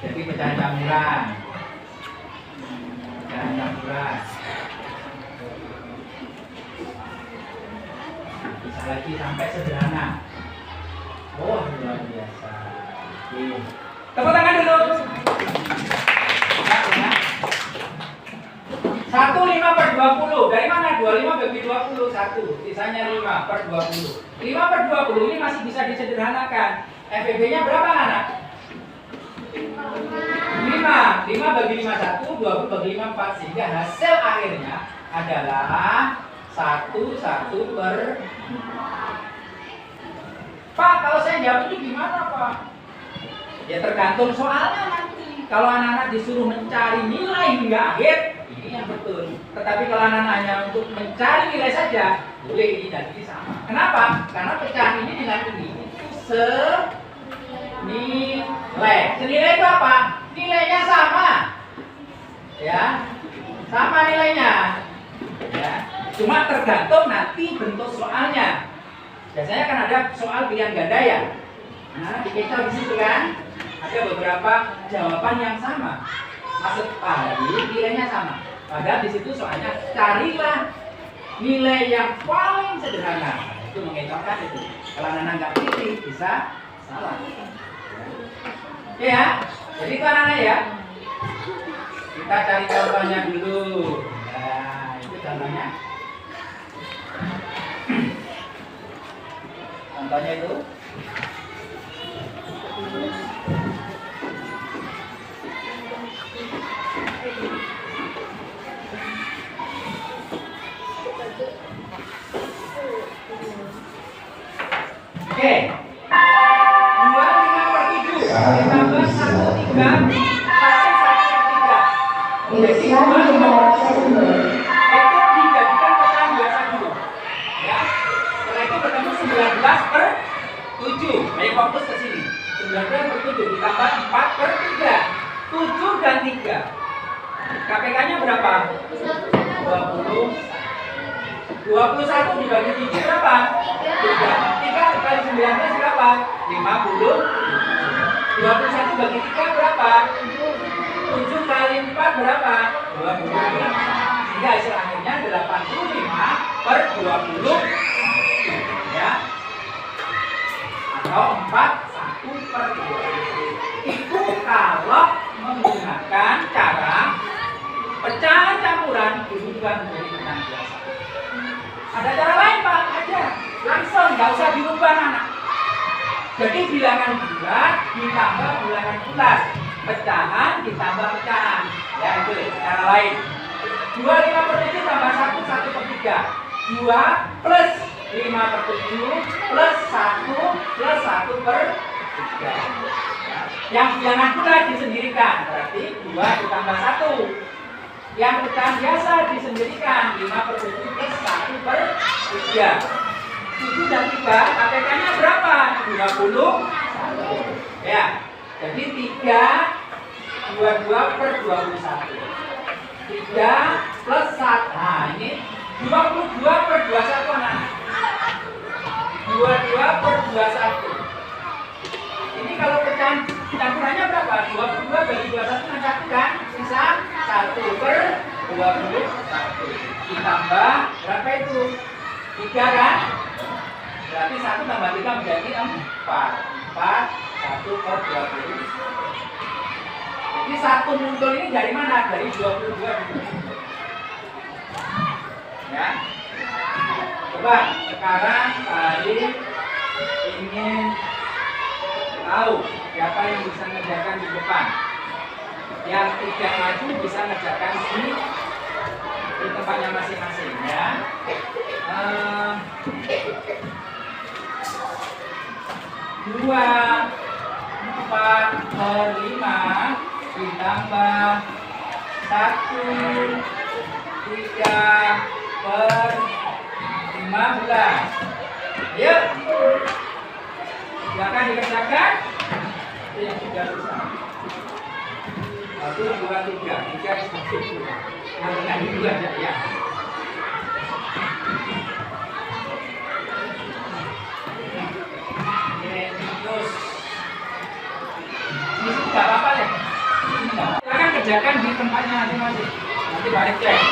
Jadi pecahan campuran. Pecahan campuran. Bisa. lagi sampai sederhana. Oh, luar biasa. Oke. Tepuk tangan dulu. Ya. 1 5 per 20. Dari mana? 25 bagi 20 1. Sisanya 5 per 20. 5 per 20 ini masih bisa disederhanakan. FEB-nya berapa anak? 5 bagi 5 1, 20 bagi 5 4. Sehingga hasil akhirnya adalah 1 per. Pak, kalau saya jawab ini gimana, Pak? Ya tergantung soalnya nanti. Kalau anak-anak disuruh mencari nilai hingga akhir, ini yang betul. Tetapi kalau anak-anak hanya untuk mencari nilai saja, boleh ini dan ini sama. Kenapa? Karena pecahan ini dengan ini itu senilai. Senilai itu apa? Nilainya sama. Ya. Sama nilainya. Ya. Cuma tergantung nanti bentuk soalnya. Biasanya kan ada soal pilihan ganda ya. Nah, dikejar di situ kan ada beberapa jawaban yang sama. Maksud Pak Hari nilainya sama. Padahal di situ soalnya carilah nilai yang paling sederhana. Itu mengecohkan itu. Kalau anak nggak pilih bisa salah. Ya, jadi itu anak-anak ya. Kita cari contohnya dulu. Nah, itu contohnya. Contohnya itu. Oke. 25 per 7 ditambah 1 3 1 1 3. Jadi 25 per 7 itu dijadikan pecahan biasa dulu. Ya. Setelah itu bertemu 19 per 7. Ayo fokus ke sini. 19 per 7 ditambah 4 per 3. 7 dan 3. KPK-nya berapa? 20. 21 dibagi 7 berapa? 3. 3 kali 19 berapa? 50. 21 bagi 3 berapa? 7 kali 4 berapa? 20. Sehingga hasil akhirnya 85 per 20. Ya. Atau 41 per 20. Itu kalau menggunakan cara pecahan campuran dirubah menjadi pecahan biasa. Ada cara lain Pak, aja langsung, nggak usah dirubah anak. Jadi bilangan bulat ditambah bilangan bulat, pecahan ditambah pecahan. Ya itu cara lain. 25 per 7 tambah 1 1 per 3. 2 plus 5 per 7 plus 1 plus 1 per 3. Yang bilangan bulat disendirikan, berarti 2 ditambah 1. Yang pecahan biasa disendirikan, 5 per 7 plus 1 per 3. 7 dan 3, KPK-nya berapa? 21. Ya, jadi 3 22 per 21. 3 plus 1. Nah, ini 22 per 21 anak. 22 per 21. Ini kalau pecahan campurannya berapa? 22 bagi 21 dengan 1 kan? Sisa 1 per 21. Ditambah berapa itu? 3 kan? Berarti 1 tambah 3 menjadi 4. 4, 1 per 20. Jadi 1 muncul ini dari mana? Dari 22. Ya. Coba sekarang tadi ingin tahu siapa yang bisa ngerjakan di depan. Yang tidak maju bisa ngerjakan di tempatnya masing-masing ya. 2 4 per 5 ditambah 1 3 per 15. Yuk, silakan dikerjakan. Itu yang sudah bisa. 1 2 3 3 nah, ini 2 aja ya. Terus ini nggak apa-apa ya. Silakan kerjakan di tempatnya masing-masing. Nanti balik cek.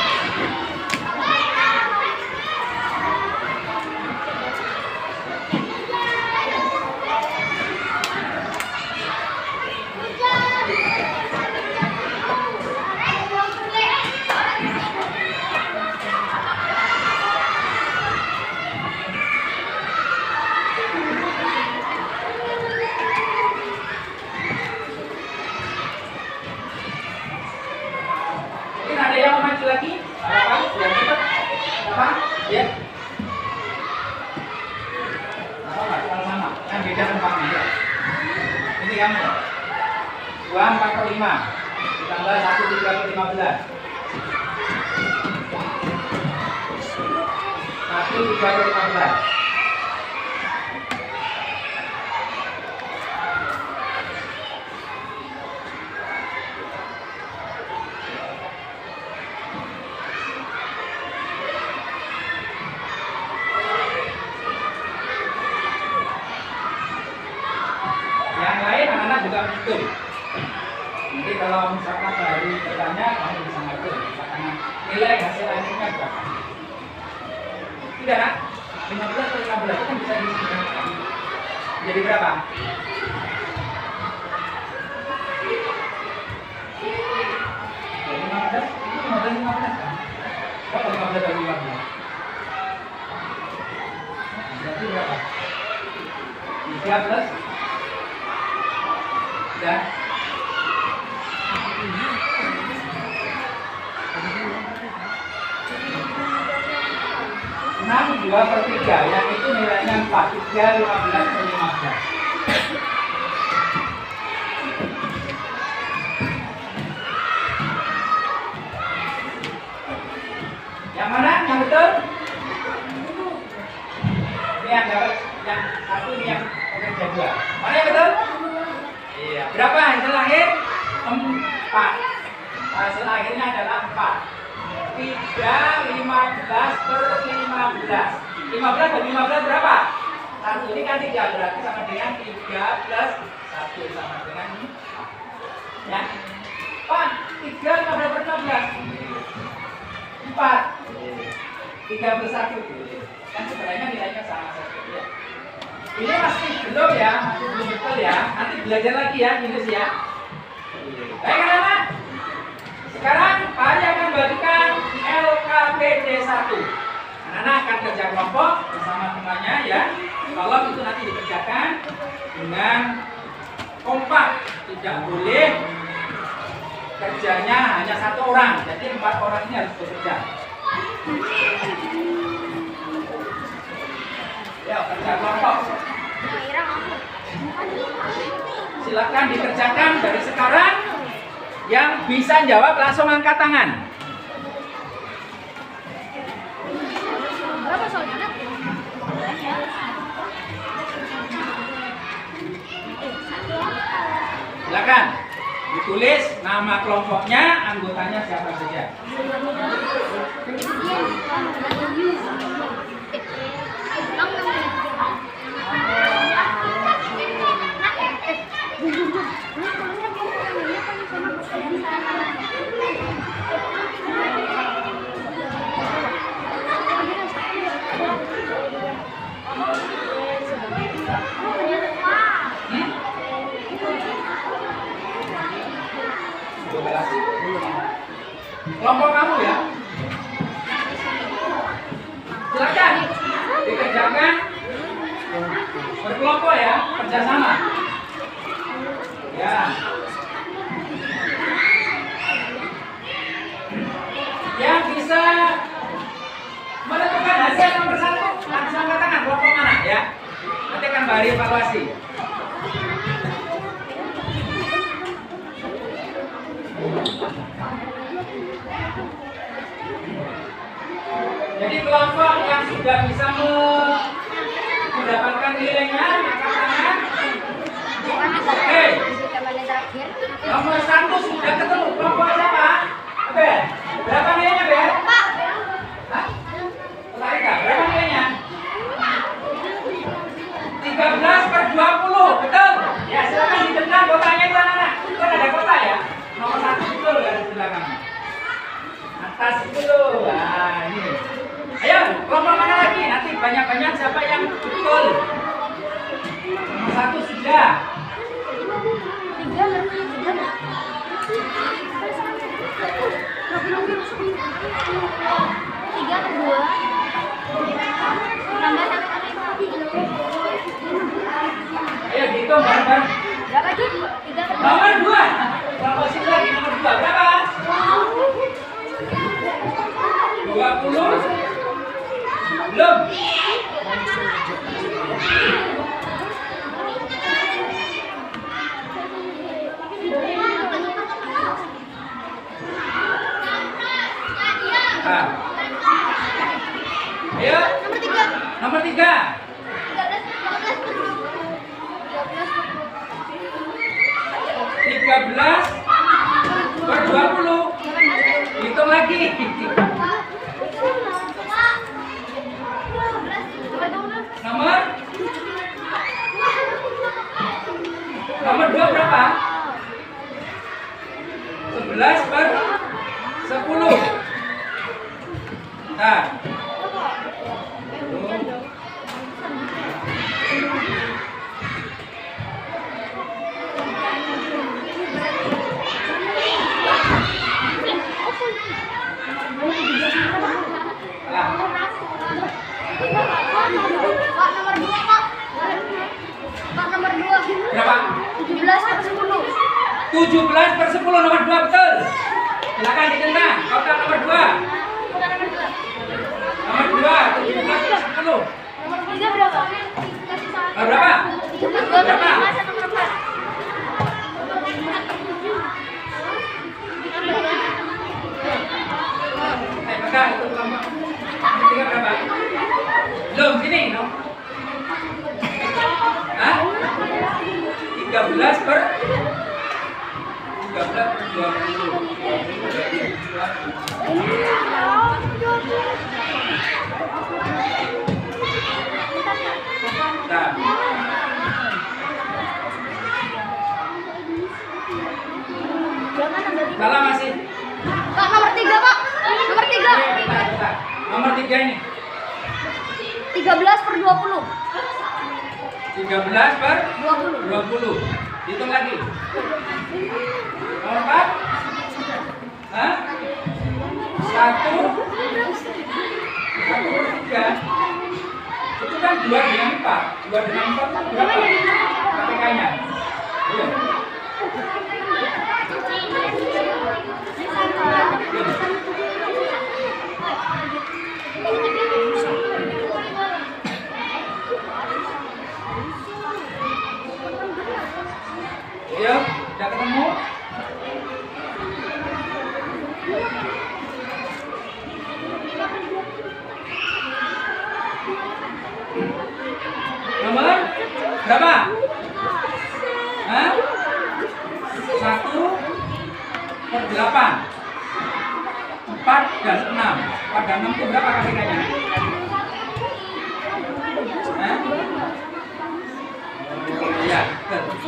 beda tempatnya ya. Ini kamu 2/4/5 ditambah 1/3/15. 1/3/15. Yang lain anak-anak juga betul. Nanti kalau misalkan dari bertanya, kamu bisa ngatur. Misalkan nilai hasil akhirnya berapa? Tidak kan? 15 per 15 itu kan bisa disimpan. Jadi berapa? Jadi 15? Itu 15 kan? Berapa 15 dari 15? Berarti berapa? 3 plus dan 6/2/3 yang itu nilainya 4. 3, 15 per 15. Yang mana? Yang betul? Ini yang dapat, yang satu ini yang pekerja 2. Mana yang betul? Iya. Berapa hasil akhir? 4. Hasil akhirnya adalah 4. 3, 15 per 15. 15 dan 15 berapa? 1 ini kan 3, berarti sama dengan 3 plus 1 sama dengan 4. Ya. 4, 3, 15 per 15. 4. 3 plus 1. Kan sebenarnya nilainya sama saja ya. Ini masih belum ya, masih belum betul ya. Nanti belajar lagi ya, minus ya. Baik anak-anak. Sekarang Pak Ari akan bagikan LKPD 1. Anak-anak akan kerja kelompok bersama temannya ya. Tolong itu nanti dikerjakan dengan kompak. Tidak boleh kerjanya hanya 1 orang. Jadi 4 orang ini harus bekerja. Ya, kerja kelompok. Silakan dikerjakan dari sekarang. Yang bisa jawab langsung angkat tangan. Berapa soalnya? Silakan ditulis nama kelompoknya, anggotanya siapa saja. Kelompok kamu ya. Silakan dikerjakan berkelompok ya, kerjasama. Ya. Yang bisa menentukan hasil nomor 1 langsung angkat tangan, kelompok mana ya. Nanti akan Mbak Ari evaluasi. Jadi kelompok yang sudah bisa mendapatkan nilainya angkat tangan. Oke. Nomor 1 sudah ketemu. Kelompok siapa? Abel. Berapa nilainya, Bel? Pak. Hah? Berapa nilainya? 13/20. Betul? Ya, silakan ditendang kotanya itu anak-anak. Itu ada kota ya. Nomor 1 betul ya di belakang. Atas itu. Nah, ini. Ayo, kelompok mana lagi? Nanti banyak-banyak siapa yang betul. Nomor 1 sudah. 3/2 tambah 1. Ayo dihitung bareng-bareng. Berapa Jun? 3/2. Nomor 2. Kelompok sini lagi nomor 2. Berapa? 20. Belum. 13 per 20. Hitung lagi. Nomor 2 berapa? 11 per 10. Nah. Berapa? 17 per 10 nomor 2 betul. Silakan ditendang. Kotak nomor 2. Nomor 2 17 per 10. Berapa? Berapa? Pegang itu kelompok. Tiga berapa? Belum sini, no? Hah? 13 per 20. Nah. Salah masih. Pak, nomor 3, Pak. Nomor 3. Bentar. Nomor 3 ini. 13 per 20. 13 per 20. 20. Hitung lagi. Nomor 4. Hah? 1 per 3. Itu kan 2 dengan 4. 2 dengan 4 kan berapa? KPK-nya. Iya. Iya, udah ketemu? Nomor berapa? Hah? 1 per 8. 4 dan 6. 4 dan 6 itu berapa KPK-nya? Hah? Iya, betul.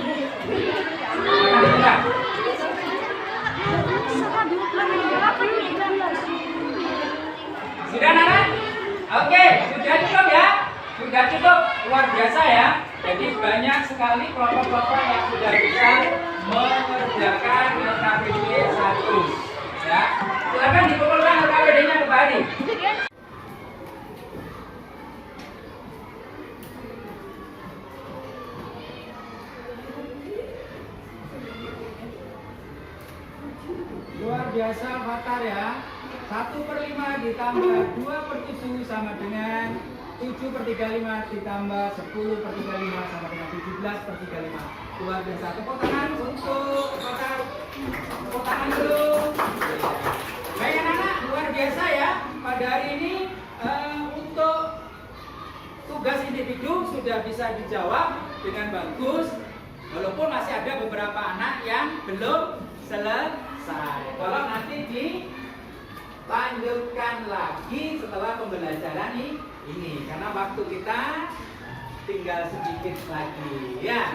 Sudah, Nana? Oke, sudah cukup ya? Sudah cukup, luar biasa ya. Jadi banyak sekali kelompok-kelompok yang sudah bisa mengerjakan LKPD 1. Ya, silakan dikumpulkan LKPD-nya kembali. Luar biasa Fatar ya. 1/5 ditambah 2/7 sama dengan 7/35 ditambah 10/35 sama dengan 17/35. Luar biasa. Tepuk tangan untuk Fatar. Tepuk tangan dulu. Baik anak-anak, luar biasa ya. Pada hari ini untuk tugas individu sudah bisa dijawab dengan bagus. Walaupun masih ada beberapa anak yang belum selesai. Kalau nanti dilanjutkan lagi setelah pembelajaran ini, karena waktu kita tinggal sedikit lagi ya.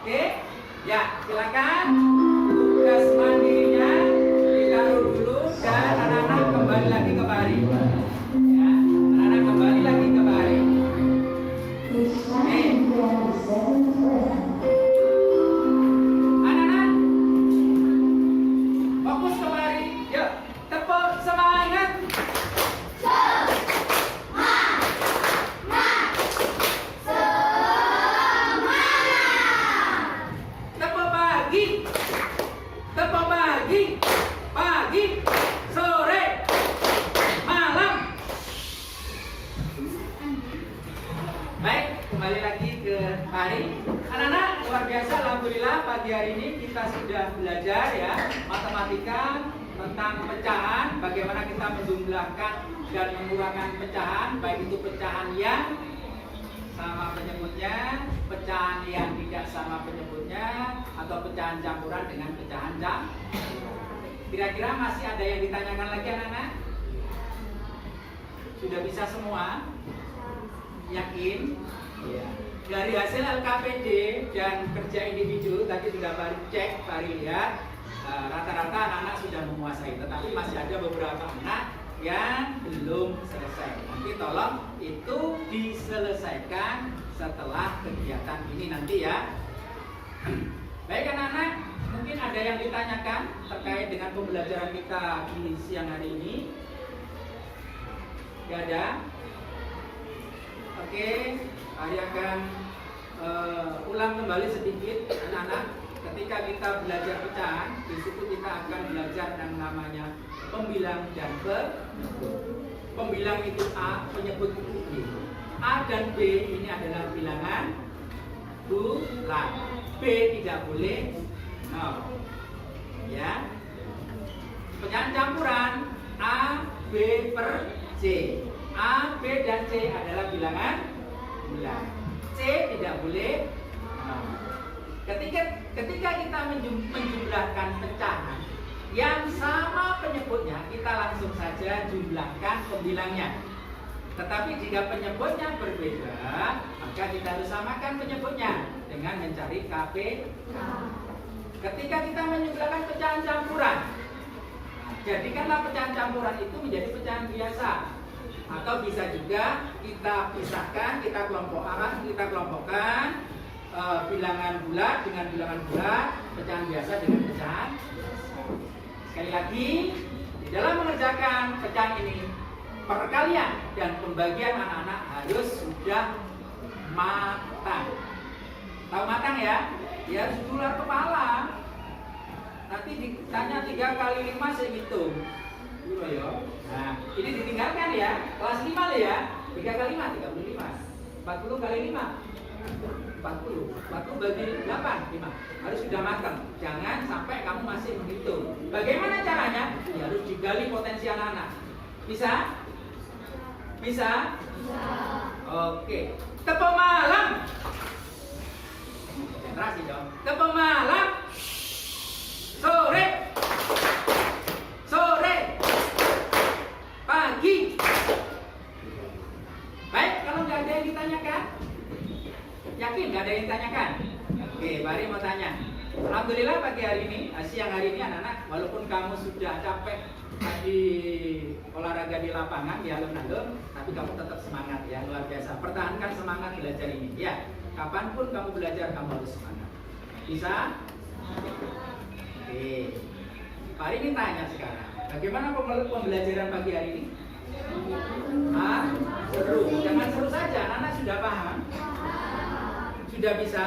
Oke, ya silakan tugas mandirinya ditaruh dulu dan anak-anak kembali lagi ke baring. Ya, anak-anak kembali lagi ke baring. Oke. Kembali lagi ke hari. Anak-anak, luar biasa, alhamdulillah pagi hari ini kita sudah belajar ya matematika tentang pecahan, bagaimana kita menjumlahkan dan mengurangi pecahan, baik itu pecahan yang sama penyebutnya, pecahan yang tidak sama penyebutnya, atau pecahan pecahan campuran dengan pecahan campuran. Kira-kira masih ada yang ditanyakan lagi anak-anak? Sudah bisa semua? Yakin? Ya. Dari hasil LKPD dan kerja individu tadi sudah Pak cek, Pak lihat, rata-rata anak-anak sudah menguasai, tetapi masih ada beberapa anak yang belum selesai. Nanti tolong itu diselesaikan setelah kegiatan ini nanti ya. Baik anak-anak, mungkin ada yang ditanyakan terkait dengan pembelajaran kita di siang hari ini? Tidak ada? Oke, saya akan ulang kembali sedikit anak-anak. Ketika kita belajar pecahan, di situ kita akan belajar yang namanya pembilang dan penyebut. Pembilang itu A, penyebut itu B. A dan B ini adalah bilangan bulan. B tidak boleh 0. Ya. Pecahan campuran A, B per C. A, B dan C adalah bilangan bulan. C tidak boleh 0. Ketika kita menjumlahkan pecahan yang sama penyebutnya, kita langsung saja jumlahkan pembilangnya. Tetapi jika penyebutnya berbeda, maka kita harus samakan penyebutnya dengan mencari KP. Ketika kita menjumlahkan pecahan campuran, jadikanlah pecahan campuran itu menjadi pecahan biasa. Atau bisa juga kita pisahkan, kita kelompokkan bilangan bulat dengan bilangan bulat, pecahan biasa dengan pecahan. Sekali lagi, di dalam mengerjakan pecahan ini, perkalian dan pembagian anak-anak harus sudah matang. Tahu matang ya? Ya harus keluar kepala. Nanti ditanya 3 kali 5 saya hitung. Nah, ini ditinggalkan ya. Kelas 5 loh ya. 3 kali 5, 35. 40 kali 5. 40 bagi 8, 5. Harus sudah matang. Jangan sampai kamu masih menghitung. Bagaimana caranya? Ya harus digali potensi anak-anak. Bisa? Bisa? Bisa. Oke. Tepuk malam. Konsentrasi dong. Tepuk malam. Sore. Sore. Pagi. Baik, kalau nggak ada yang ditanyakan? Yakin nggak ada yang ditanyakan? Oke, Bari mau tanya. Alhamdulillah pagi hari ini, siang hari ini anak-anak, walaupun kamu sudah capek di olahraga di lapangan, di alun-alun, tapi kamu tetap semangat ya, luar biasa. Pertahankan semangat belajar ini ya. Kapanpun kamu belajar, kamu harus semangat. Bisa? Oke. Hari ini tanya sekarang, bagaimana pembelajaran pagi hari ini? Seru. Jangan seru saja, anak-anak sudah paham? Sudah bisa?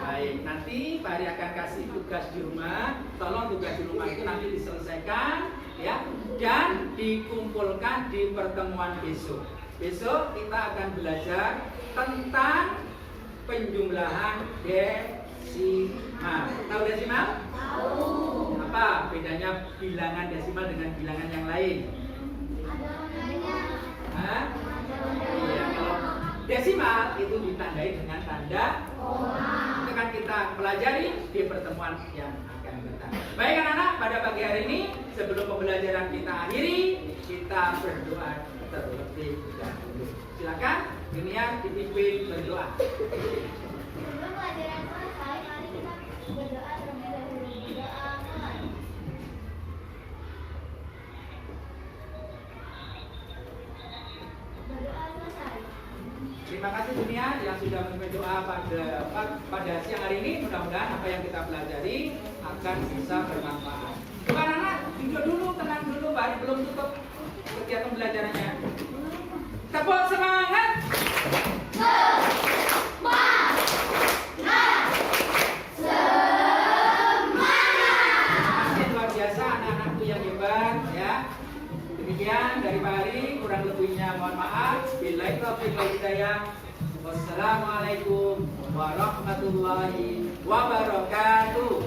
Baik, nanti Pak Ari akan kasih tugas di rumah. Tolong tugas di rumah itu nanti diselesaikan ya, dan dikumpulkan di pertemuan besok. Besok kita akan belajar tentang penjumlahan desimal. Tahu desimal? Tahu. Apa bedanya bilangan desimal dengan bilangan yang lain? Ada rondanya. Hah? Iya, kalau desimal itu ditandai dengan tanda koma. Itu kan kita pelajari di pertemuan yang akan datang. Baik anak-anak, pada pagi hari ini sebelum pembelajaran kita akhiri, kita berdoa terlebih dahulu. Silakan, Dunia dipimpin berdoa. Sebelum pelajaran selesai, mari kita berdoa terlebih dahulu. Doa mulai. Berdoa selesai. Terima kasih Dunia yang sudah memimpin doa pada siang hari ini. Mudah-mudahan apa yang kita pelajari akan bisa bermanfaat. Anak-anak, duduk dulu, tenang dulu, Pak Ari belum tutup kegiatan pembelajarannya. Tepuk semangat. Masih luar biasa anak-anakku yang hebat ya. Demikian dari Pak Ari, kurang lebihnya mohon maaf. Billahi taufiq wal hidayah. Wassalamualaikum warahmatullahi wabarakatuh.